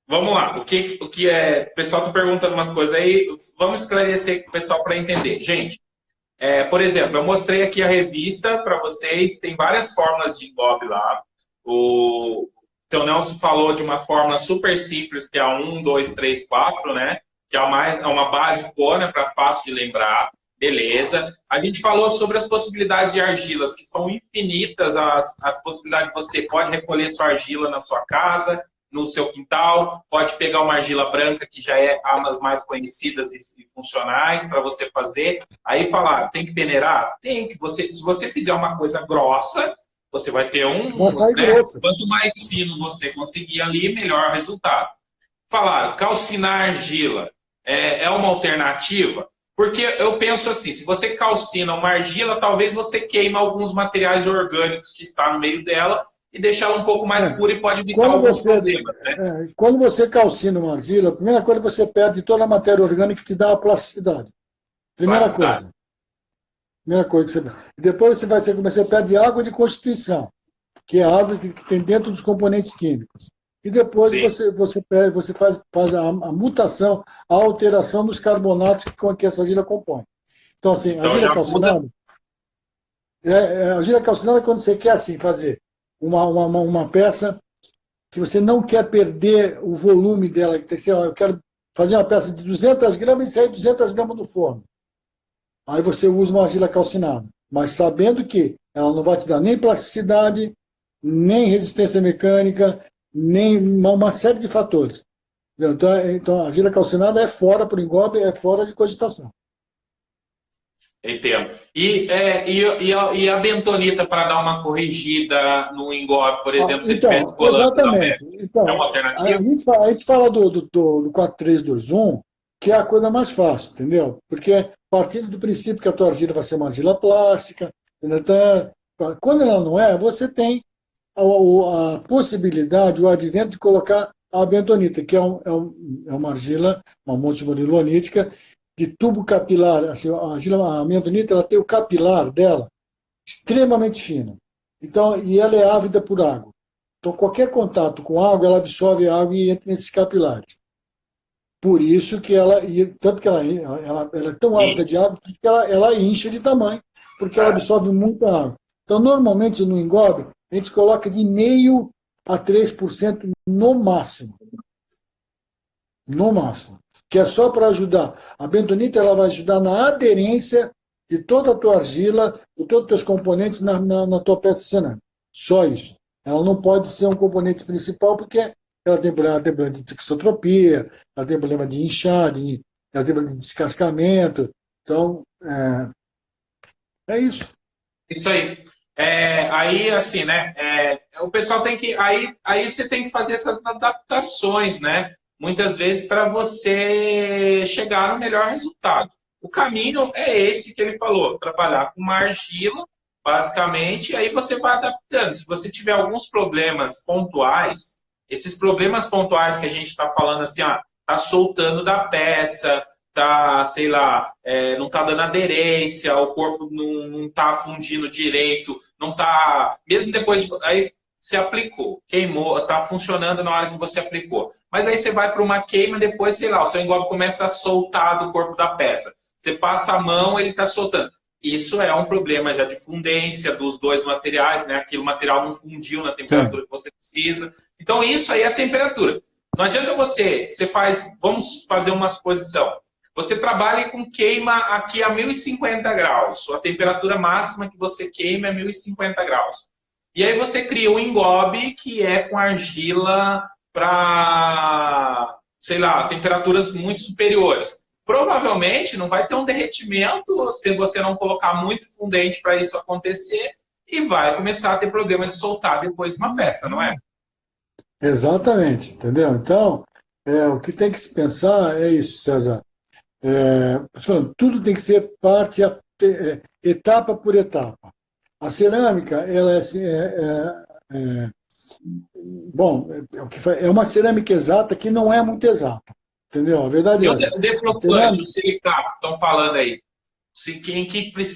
Speaker 3: vamos lá. O que é. O pessoal está perguntando umas coisas aí, vamos esclarecer para o pessoal para entender. Gente, por exemplo, eu mostrei aqui a revista para vocês, tem várias fórmulas de engobe lá. O Teu Nelson falou de uma fórmula super simples, que é a 1, 2, 3, 4, né? Que é uma basicona para fácil de lembrar. Beleza. A gente falou sobre as possibilidades de argilas, que são infinitas as possibilidades. Você pode recolher sua argila na sua casa, no seu quintal, pode pegar uma argila branca, que já é uma das mais conhecidas e funcionais para você fazer. Aí falar, tem que peneirar? Tem que. Se você fizer uma coisa grossa, você vai ter
Speaker 2: Vai sair
Speaker 3: né?
Speaker 2: grosso.
Speaker 3: Quanto mais fino você conseguir ali, melhor resultado. Falaram, calcinar argila é uma alternativa? Porque eu penso assim, se você calcina uma argila, talvez você queima alguns materiais orgânicos que está no meio dela e deixar ela um pouco mais pura e pode evitar alguns problemas, né?
Speaker 2: Quando você calcina uma argila, a primeira coisa você perde toda a matéria orgânica que te dá a plasticidade. Primeira coisa. Primeira coisa que você... Depois você perde água de constituição, que é a água que tem dentro dos componentes químicos. E depois você faz a mutação, a alteração dos carbonatos que essa argila compõe. Então, assim, a argila calcinada... a argila calcinada é quando você quer, assim, fazer uma peça que você não quer perder o volume dela. Que tem que ser, eu quero fazer uma peça de 200 gramas e sair 200 gramas no forno. Aí você usa uma argila calcinada, mas sabendo que ela não vai te dar nem plasticidade, nem resistência mecânica, nem uma série de fatores. Então a argila calcinada é fora por engobe, é fora de cogitação.
Speaker 3: Entendo. E a bentonita para dar uma corrigida no engobe, por exemplo, se tivesse colando na peça?
Speaker 2: Então,
Speaker 3: é uma alternativa?
Speaker 2: A gente fala do 4321, que é a coisa mais fácil, entendeu? Porque partindo do princípio que a tua argila vai ser uma argila plástica, quando ela não é, você tem a possibilidade, o advento de colocar a bentonita, que é uma argila, uma multimonilonítica, de tubo capilar. Assim, a bentonita ela tem o capilar dela extremamente fino. Então, e ela é ávida por água. Então, qualquer contato com água, ela absorve a água e entra nesses capilares. Por isso que tanto que ela é tão ávida de água, que ela incha de tamanho, porque ela absorve muita água. Então, normalmente, no engobe, a gente coloca de 0,5% a 3% no máximo. No máximo. Que é só para ajudar. A bentonita ela vai ajudar na aderência de toda a tua argila, de todos os teus componentes na tua peça cerâmica. Só isso. Ela não pode ser um componente principal, porque ela tem problema de tixotropia, ela tem problema de inchar, ela tem problema de descascamento. Então, é isso.
Speaker 3: Isso aí. Aí, assim, né? O pessoal tem que... Aí você tem que fazer essas adaptações, né? Muitas vezes para você chegar no melhor resultado. O caminho é esse que ele falou, trabalhar com uma argila, basicamente, e aí você vai adaptando. Se você tiver alguns problemas pontuais, esses problemas pontuais que a gente está falando assim, tá soltando da peça, tá, sei lá, não tá dando aderência, o corpo não tá fundindo direito, não tá... Mesmo depois... Aí você aplicou, queimou, tá funcionando na hora que você aplicou. Mas aí você vai para uma queima, depois, sei lá, o seu engobe começa a soltar do corpo da peça. Você passa a mão, ele está soltando. Isso é um problema já de fundência dos dois materiais, né? Aquele material não fundiu na temperatura que você precisa. Então, isso aí é a temperatura. Não adianta você vamos fazer uma suposição. Você trabalha com queima aqui a 1050 graus. A temperatura máxima que você queima é 1050 graus. E aí você cria um engobe que é com argila para, sei lá, temperaturas muito superiores. Provavelmente não vai ter um derretimento se você não colocar muito fundente para isso acontecer e vai começar a ter problema de soltar depois de uma peça, não é?
Speaker 2: Exatamente, entendeu? Então, o que tem que se pensar é isso, César. Tudo tem que ser etapa por etapa. A cerâmica, ela é uma cerâmica exata que não é muito exata. Entendeu? A verdade é essa.
Speaker 3: O deflocante, o silicato, estão falando aí.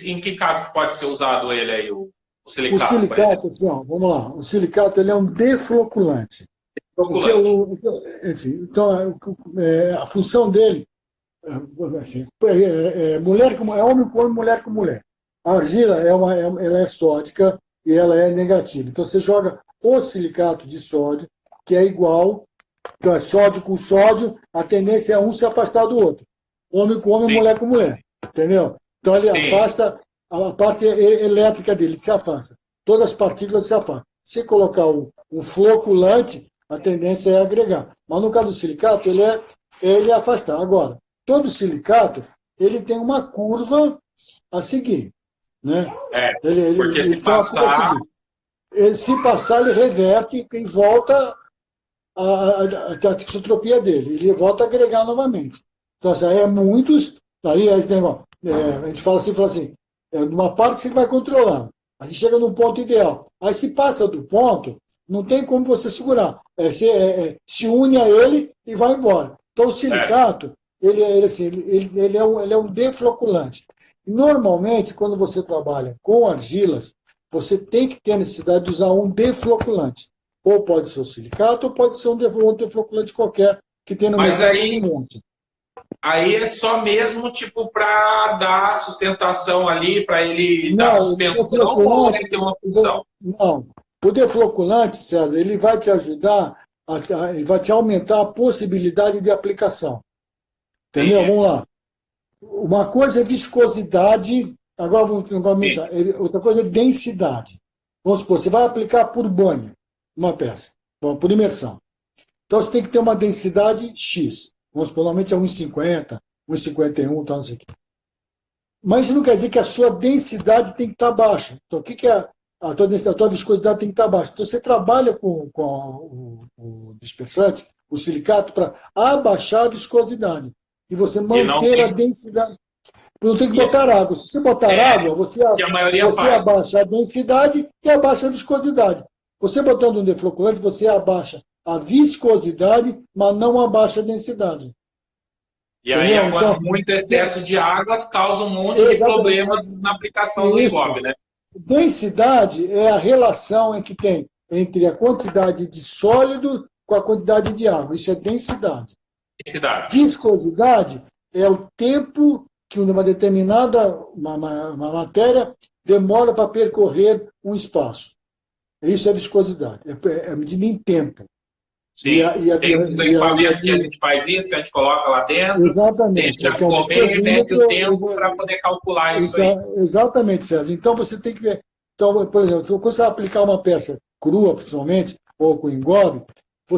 Speaker 3: Em que caso pode ser usado ele aí, o silicato?
Speaker 2: O silicato, assim, vamos lá. O silicato ele é um defloculante. A função dele assim, mulher com é homem com homem, mulher com mulher. A argila ela é sódica e ela é negativa. Então você joga o silicato de sódio, que é igual, então é sódio com sódio, a tendência é um se afastar do outro. Homem com homem, mulher com mulher. Entendeu? Então ele afasta a parte elétrica dele, se afasta. Todas as partículas se afastam. Se colocar um floculante, a tendência é agregar. Mas no caso do silicato, ele é afastar. Agora, todo silicato, ele tem uma curva a seguir. Né?
Speaker 3: Porque se passar...
Speaker 2: se passar, ele reverte e volta a tisotropia dele. Ele volta a agregar novamente. Então, assim, aí é muitos. Aí a gente fala assim, numa parte que você vai controlando. A gente chega num ponto ideal. Aí se passa do ponto, não tem como você segurar. Se une a ele e vai embora. Então o silicato, ele é um defloculante. Normalmente, quando você trabalha com argilas, você tem que ter a necessidade de usar um defloculante. Ou pode ser o silicato, ou pode ser um defloculante qualquer que tenha no mercado do mundo.
Speaker 3: Aí é só mesmo, tipo, para dar sustentação ali, para ele dar suspensão, ou ele tem uma função?
Speaker 2: Não. O defloculante, César, ele vai te ajudar, ele vai te aumentar a possibilidade de aplicação. Entendeu? Vamos lá. Uma coisa é viscosidade, agora vamos mencionar. Outra coisa é densidade. Vamos supor, você vai aplicar por banho uma peça, por imersão. Então você tem que ter uma densidade X. Vamos supor, normalmente é 1,50, 1,51, tal, não sei o quê. Mas isso não quer dizer que a sua densidade tem que estar baixa. Então, o que é a tua densidade? A tua viscosidade tem que estar baixa. Então, você trabalha com o dispersante, o silicato, para abaixar a viscosidade. E você manter a densidade. Não tem que botar água. Se você botar água, você abaixa a densidade e abaixa a viscosidade. Você botando um defloculante, você abaixa a viscosidade, mas não abaixa a densidade.
Speaker 3: E aí, então, muito excesso de água causa um monte de problemas na aplicação do engobe, né?
Speaker 2: Densidade é a relação que tem entre a quantidade de sólido com a quantidade de água. Isso é densidade. Viscosidade é o tempo que uma determinada uma matéria demora para percorrer um espaço. Isso é viscosidade. É medida em tempo.
Speaker 3: Sim, tem os equipamentos que a gente faz isso, que a gente coloca lá dentro.
Speaker 2: Exatamente.
Speaker 3: A gente já mete o tempo para poder calcular isso aí.
Speaker 2: Exatamente, César. Então você tem que ver. Então, por exemplo, se você vai aplicar uma peça crua, principalmente, ou com engobe,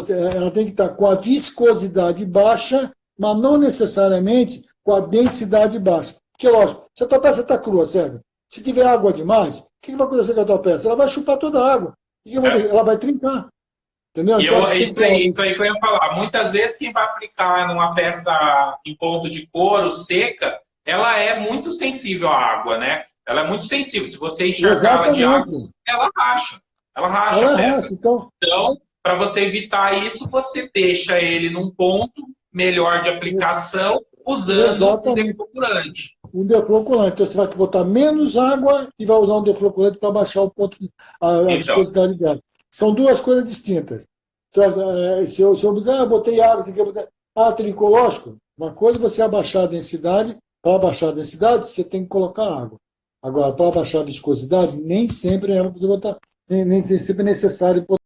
Speaker 2: ela tem que estar com a viscosidade baixa, mas não necessariamente com a densidade baixa. Porque, lógico, se a tua peça está crua, César, se tiver água demais, o que vai acontecer com a tua peça? Ela vai chupar toda a água. Ela vai trincar. Entendeu?
Speaker 3: Então, isso aí que eu ia falar. Muitas vezes quem vai aplicar numa peça em ponto de couro seca, ela é muito sensível à água, né? Ela é muito sensível. Se você encharcar ela de água, ela racha. Ela racha a peça. Então, para você evitar isso, você deixa ele num ponto melhor de aplicação usando um defloculante.
Speaker 2: Um defloculante. Então você vai botar menos água e vai usar um defloculante para baixar o ponto, a viscosidade dela. São duas coisas distintas. Então, se eu botei água, você quer botar trincou, lógico. Uma coisa é você abaixar a densidade. Para abaixar a densidade, você tem que colocar água. Agora, para abaixar a viscosidade, nem sempre é nem sempre é necessário botar.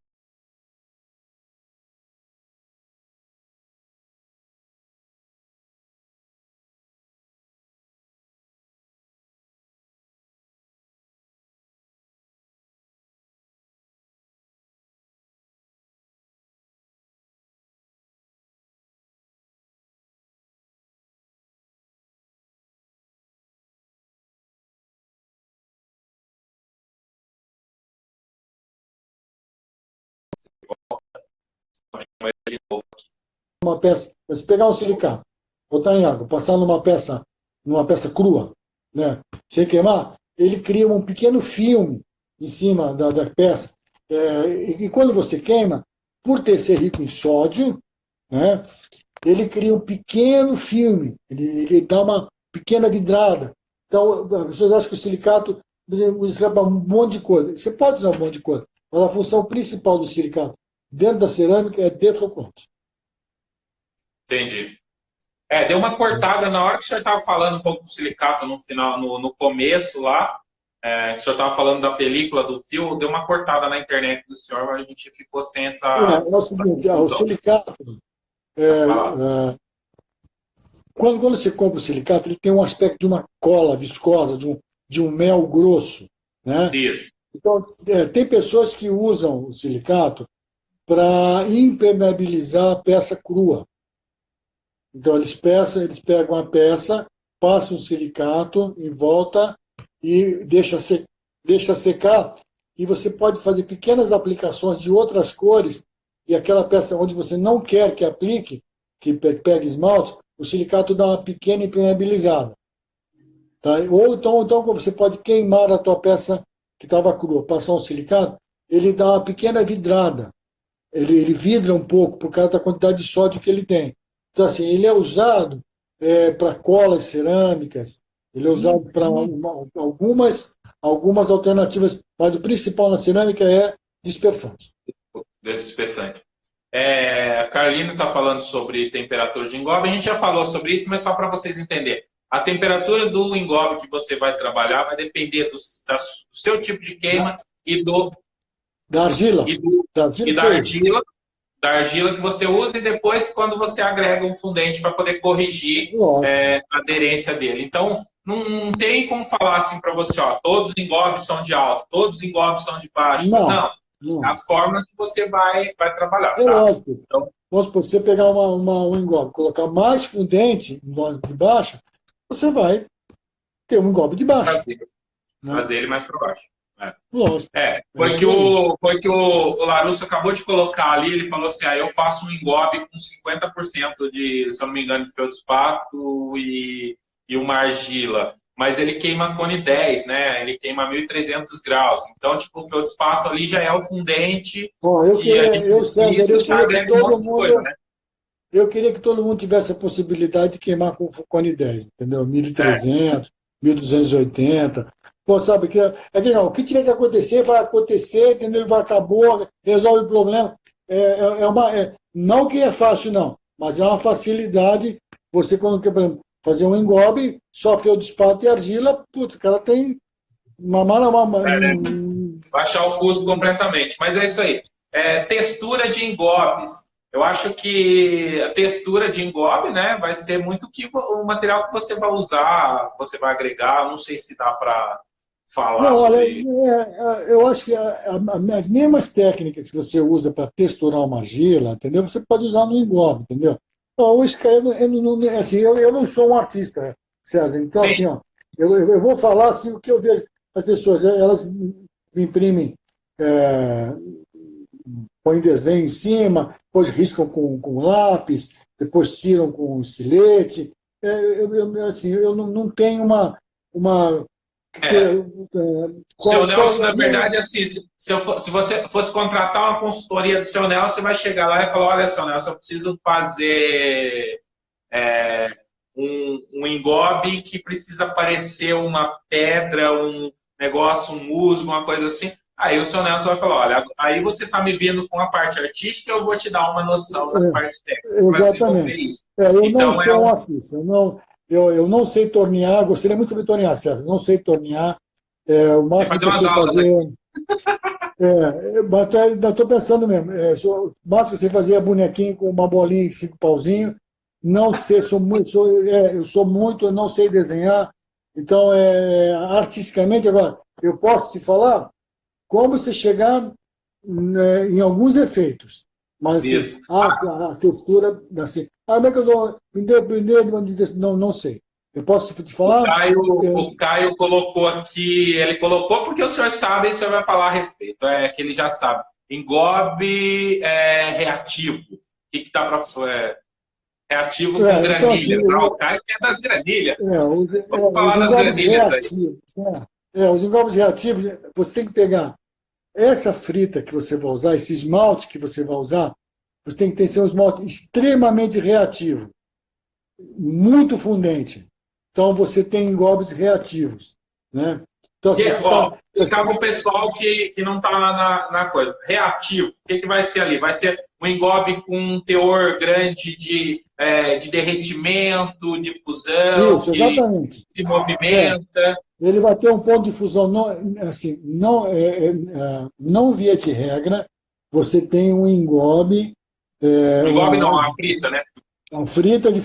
Speaker 2: Uma peça, você pegar um silicato, botar em água, passar numa peça crua, né, sem queimar, ele cria um pequeno filme em cima da peça. E quando você queima, por ser rico em sódio, né, ele cria um pequeno filme, ele dá uma pequena vidrada. Então, as pessoas acham que o silicato usa para um monte de coisa. Você pode usar um monte de coisa, mas a função principal do silicato dentro da cerâmica é defloculante.
Speaker 3: Entendi. Deu uma cortada na hora que o senhor estava falando um pouco do silicato no final, no começo lá, que o senhor estava falando da película, do fio, deu uma cortada na internet do senhor, mas a gente ficou sem essa...
Speaker 2: o silicato, quando você compra o silicato, ele tem um aspecto de uma cola viscosa, de um mel grosso, né?
Speaker 3: Isso.
Speaker 2: Então, tem pessoas que usam o silicato para impermeabilizar a peça crua. Então, eles pegam a peça, passam o silicato em volta e deixa secar e você pode fazer pequenas aplicações de outras cores, e aquela peça onde você não quer que aplique, que pegue esmalte, o silicato dá uma pequena impermeabilizada. Tá? Ou então você pode queimar a tua peça que estava crua, passar um silicato, ele dá uma pequena vidrada. Ele vidra um pouco por causa da quantidade de sódio que ele tem. Então, assim, ele é usado para colas cerâmicas, ele é usado para algumas alternativas, mas o principal na cerâmica é dispersante.
Speaker 3: Dispersante. A Carolina está falando sobre temperatura de engobe, a gente já falou sobre isso, mas só para vocês entenderem. A temperatura do engobe que você vai trabalhar vai depender do seu tipo de queima e
Speaker 2: da argila.
Speaker 3: Da argila que você usa, e depois quando você agrega um fundente para poder corrigir a aderência dele. Então, não tem como falar assim para você, ó, todos os engobes são de alto, todos os engobes são de baixo. Não. As fórmulas que você vai trabalhar.
Speaker 2: É lógico. Então, se você pegar um engobe, colocar mais fundente de baixo, você vai ter um engobe de baixo.
Speaker 3: Fazer ele mais para baixo.
Speaker 2: Lógico.
Speaker 3: Foi que o Larusso acabou de colocar ali, ele falou assim, eu faço um engobe com 50% de, se eu não me engano, de feldspato e uma argila. Mas ele queima cone 10, né? Ele queima 1.300 graus. Então, tipo, o feldspato ali já é o fundente já agrega um monte de coisa, né?
Speaker 2: Eu queria que todo mundo tivesse a possibilidade de queimar com cone 10, entendeu? 1.300, 1.280. Pô, sabe, o que tiver que acontecer, vai acontecer, entendeu? Acabou, resolve o problema. Não que é fácil, não, mas é uma facilidade. Você, quando quer, por exemplo, fazer um engobe, só feldspato e argila, putz, o cara tem
Speaker 3: baixar o custo completamente. Mas é isso aí. Textura de engobes. Eu acho que a textura de engobe, né, vai ser muito o material que você vai usar, você vai agregar. Não sei se dá para falar sobre...
Speaker 2: eu acho que as mesmas técnicas que você usa para texturar uma argila, entendeu? Você pode usar no engobe, entendeu? Eu não sou um artista, César. Então, sim, assim, ó, eu vou falar assim, o que eu vejo. As pessoas, elas imprimem, põem desenho em cima, depois riscam com lápis, depois tiram com estilete. Eu não tenho uma
Speaker 3: Seu Nelson, na verdade, assim, se você fosse contratar uma consultoria do seu Nelson, você vai chegar lá e falar, olha, seu Nelson, eu preciso fazer um engobe que precisa parecer uma pedra, um negócio, um musgo, uma coisa assim. Aí o seu Nelson vai falar, olha, aí você está me vindo com a parte artística, eu vou te dar uma noção das partes técnicas para desenvolver isso.
Speaker 2: Eu não sou um artista, eu não sei tornear, gostaria muito de saber tornear, César, não sei tornear. O máximo que eu sei fazer... Estou pensando mesmo, o máximo que eu sei fazer é bonequinho com uma bolinha e 5 pauzinhos. Não sei, eu não sei desenhar. Então, artisticamente, agora, eu posso te falar como você chegar em alguns efeitos. Mas assim, a textura, assim, como é que eu dou? Não sei. Eu posso te falar?
Speaker 3: O Caio colocou aqui, ele colocou porque o senhor sabe e o senhor vai falar a respeito, que ele já sabe. Engobe reativo. O que está para... reativo com granilhas. Então, assim, o Caio é das granilhas. Vamos falar das granilhas aí.
Speaker 2: Os engobes reativos, você tem que pegar essa frita que você vai usar, esse esmalte que você vai usar, você tem que ter um esmalte extremamente reativo, muito fundente. Então, você tem engobes reativos. Né? Então,
Speaker 3: explicar para o pessoal que não está na coisa. Reativo, o que vai ser ali? Vai ser um engobe com um teor grande de derretimento, de fusão, que se movimenta.
Speaker 2: Ele vai ter um ponto de fusão, não via de regra, você tem um engobe...
Speaker 3: engobe não, uma frita, né?
Speaker 2: Uma frita de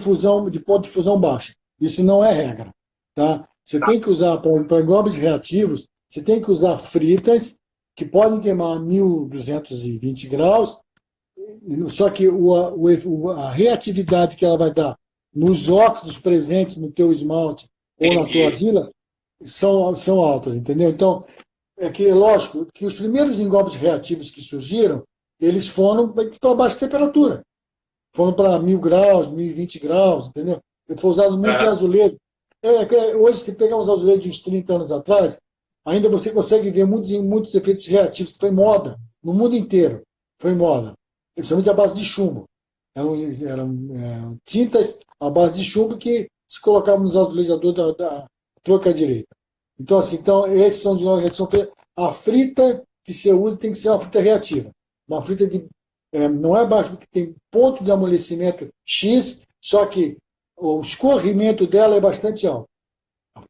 Speaker 2: ponto de fusão baixa. Isso não é regra. Tá? Você tem que usar, para engobes reativos, você tem que usar fritas que podem queimar a 1.220 graus, só que a reatividade que ela vai dar nos óxidos presentes no teu esmalte ou na tua argila são altas, entendeu? Então, é que, lógico, que os primeiros engolpes reativos que surgiram, eles foram para baixa temperatura. Foram para 1000 graus, 1020 graus, entendeu? Foi usado muito em azulejo. Hoje, se pegar uns azulejos de uns 30 anos atrás, ainda você consegue ver muitos efeitos reativos, que foi moda, no mundo inteiro. Foi moda. Principalmente à base de chumbo. Eram tintas à base de chumbo que se colocavam nos azulejadores da troca direita. Então, assim, esses são de nova reação. A frita que você usa tem que ser uma frita reativa. Uma frita não é baixa, porque tem ponto de amolecimento X, só que o escorrimento dela é bastante alto.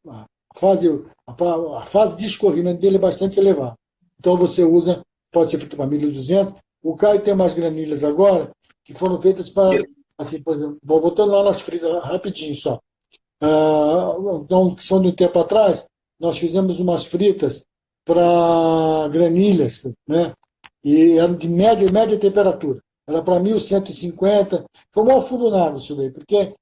Speaker 2: A fase de escorrimento dele é bastante elevada. Então você usa, pode ser frita para 1200. O Caio tem umas granilhas agora que foram feitas para, assim, por exemplo, vou voltando lá nas fritas rapidinho só. Então, que são de um tempo atrás, nós fizemos umas fritas para granilhas, né? E eram de média temperatura. Era para 1150. Foi mal furunado isso daí, porque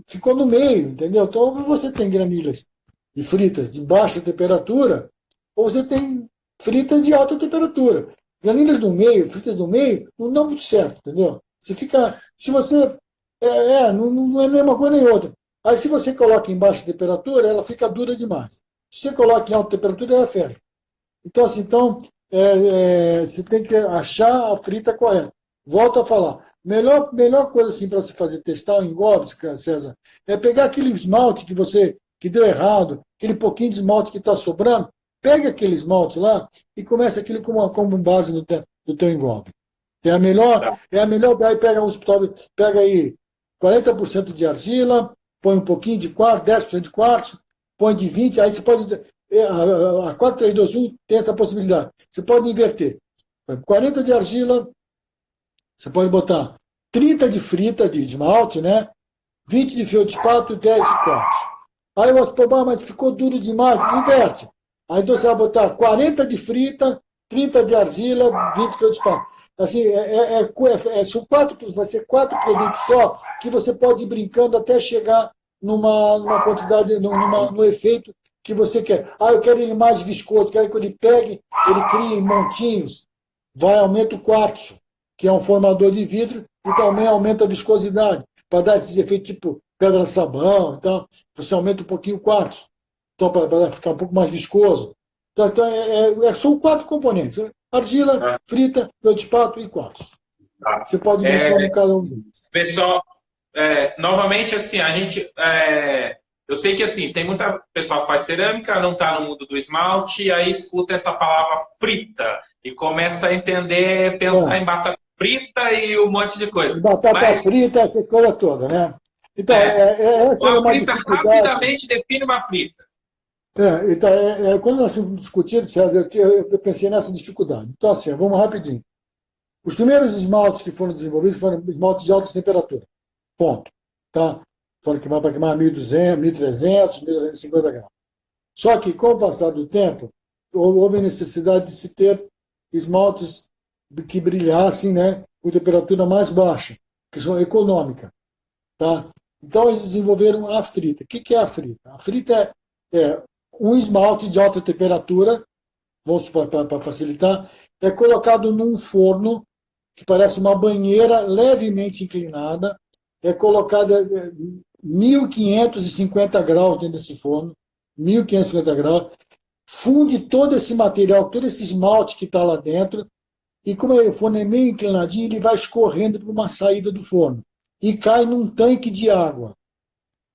Speaker 2: ficou no meio, entendeu? Então, você tem granilhas e fritas de baixa temperatura, ou você tem fritas de alta temperatura. Granilhas no meio, fritas no meio, não dá muito certo, entendeu? Se você. Não é a mesma coisa nem outra. Aí, se você coloca em baixa temperatura, ela fica dura demais. Se você coloca em alta temperatura, ela ferve. Então, assim, você tem que achar a frita correta. Volto a falar. Melhor coisa assim para você fazer testar o engolpe, César, é pegar aquele esmalte que deu errado, aquele pouquinho de esmalte que está sobrando, pega aquele esmalte lá e começa aquilo como base do teu engolpe. É a melhor, daí pega aí 40% de argila, põe um pouquinho de quartzo, 10% de quartzo, põe de 20%, aí você pode. A 4, 3, 2, 1 tem essa possibilidade. Você pode inverter. 40 de argila, você pode botar 30 de frita, de esmalte, né? 20 de feldspato e 10 de quartzo. Aí você pode, mas ficou duro demais, inverte. Aí então você vai botar 40 de frita, 30 de argila, 20 de feldspato. Assim, vai ser 4 produtos só que você pode ir brincando até chegar numa quantidade, no efeito que você quer. Eu quero ele mais viscoso, quero que ele pegue, ele crie montinhos. Aumenta o quartzo, que é um formador de vidro, e também aumenta a viscosidade, para dar esses efeitos tipo pedra-sabão. Então, você aumenta um pouquinho o quartzo, então, para ficar um pouco mais viscoso. Então são 4 componentes: argila, frita, feldspato e quartzo. Você pode brincar com cada um deles.
Speaker 3: Pessoal, novamente, assim, a gente... eu sei que assim, tem muita pessoa que faz cerâmica, não está no mundo do esmalte, e aí escuta essa palavra frita e começa a entender, pensar em batata frita e um monte de coisa.
Speaker 2: Batata frita, essa coisa toda, né? Então, essa é uma
Speaker 3: frita,
Speaker 2: dificuldade.
Speaker 3: rapidamente define uma frita.
Speaker 2: Então, quando nós fomos discutindo, eu pensei nessa dificuldade. Então, assim, vamos rapidinho. Os primeiros esmaltes que foram desenvolvidos foram esmaltes de alta temperatura. Ponto. Tá? Foram para queimar 1.200, 1.300, 1.250 graus. Só que, com o passar do tempo, houve necessidade de se ter esmaltes que brilhassem, né, com temperatura mais baixa, que são econômica. Tá? Então, eles desenvolveram a frita. O que é a frita? A frita é um esmalte de alta temperatura, vamos supor, para facilitar, é colocado num forno que parece uma banheira levemente inclinada, é colocada 1.550 graus dentro desse forno, 1.550 graus, funde todo esse material, todo esse esmalte que está lá dentro, e como o forno é meio inclinadinho, ele vai escorrendo para uma saída do forno e cai num tanque de água.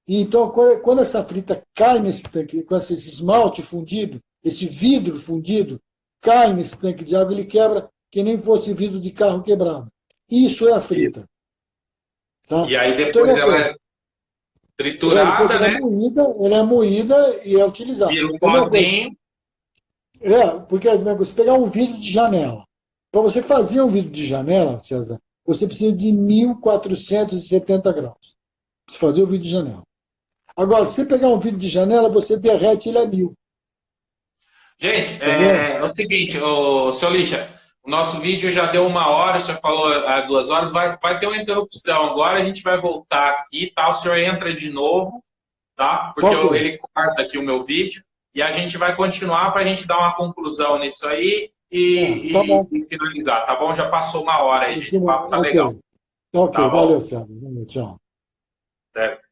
Speaker 2: E então, quando essa frita cai nesse tanque, com esse esmalte fundido, esse vidro fundido, cai nesse tanque de água, ele quebra que nem fosse vidro de carro quebrado. Isso é a frita. Tá?
Speaker 3: E aí depois então, ela é triturada,
Speaker 2: ela
Speaker 3: né?
Speaker 2: Ela é moída e é utilizada.
Speaker 3: Vira um pozinho.
Speaker 2: Porque você pegar um vidro de janela. Para você fazer um vidro de janela, César, você precisa de 1.470 graus. Para você fazer o vidro de janela. Agora, se você pegar um vidro de janela, você derrete ele a 1.000.
Speaker 3: Gente, é o seguinte, seu Lixa, o nosso vídeo já deu 1 hora, o senhor falou há 2 horas, vai ter uma interrupção agora, a gente vai voltar aqui, tá? O senhor entra de novo, tá? Porque ele corta aqui o meu vídeo. e a gente vai continuar para a gente dar uma conclusão nisso aí
Speaker 2: Tá bom.
Speaker 3: e finalizar, tá bom? Já passou uma hora aí, gente. O papo tá
Speaker 2: Ok.
Speaker 3: legal.
Speaker 2: Ok,
Speaker 3: Tá bom?
Speaker 2: valeu, Sérgio. Valeu, tchau.
Speaker 3: Certo.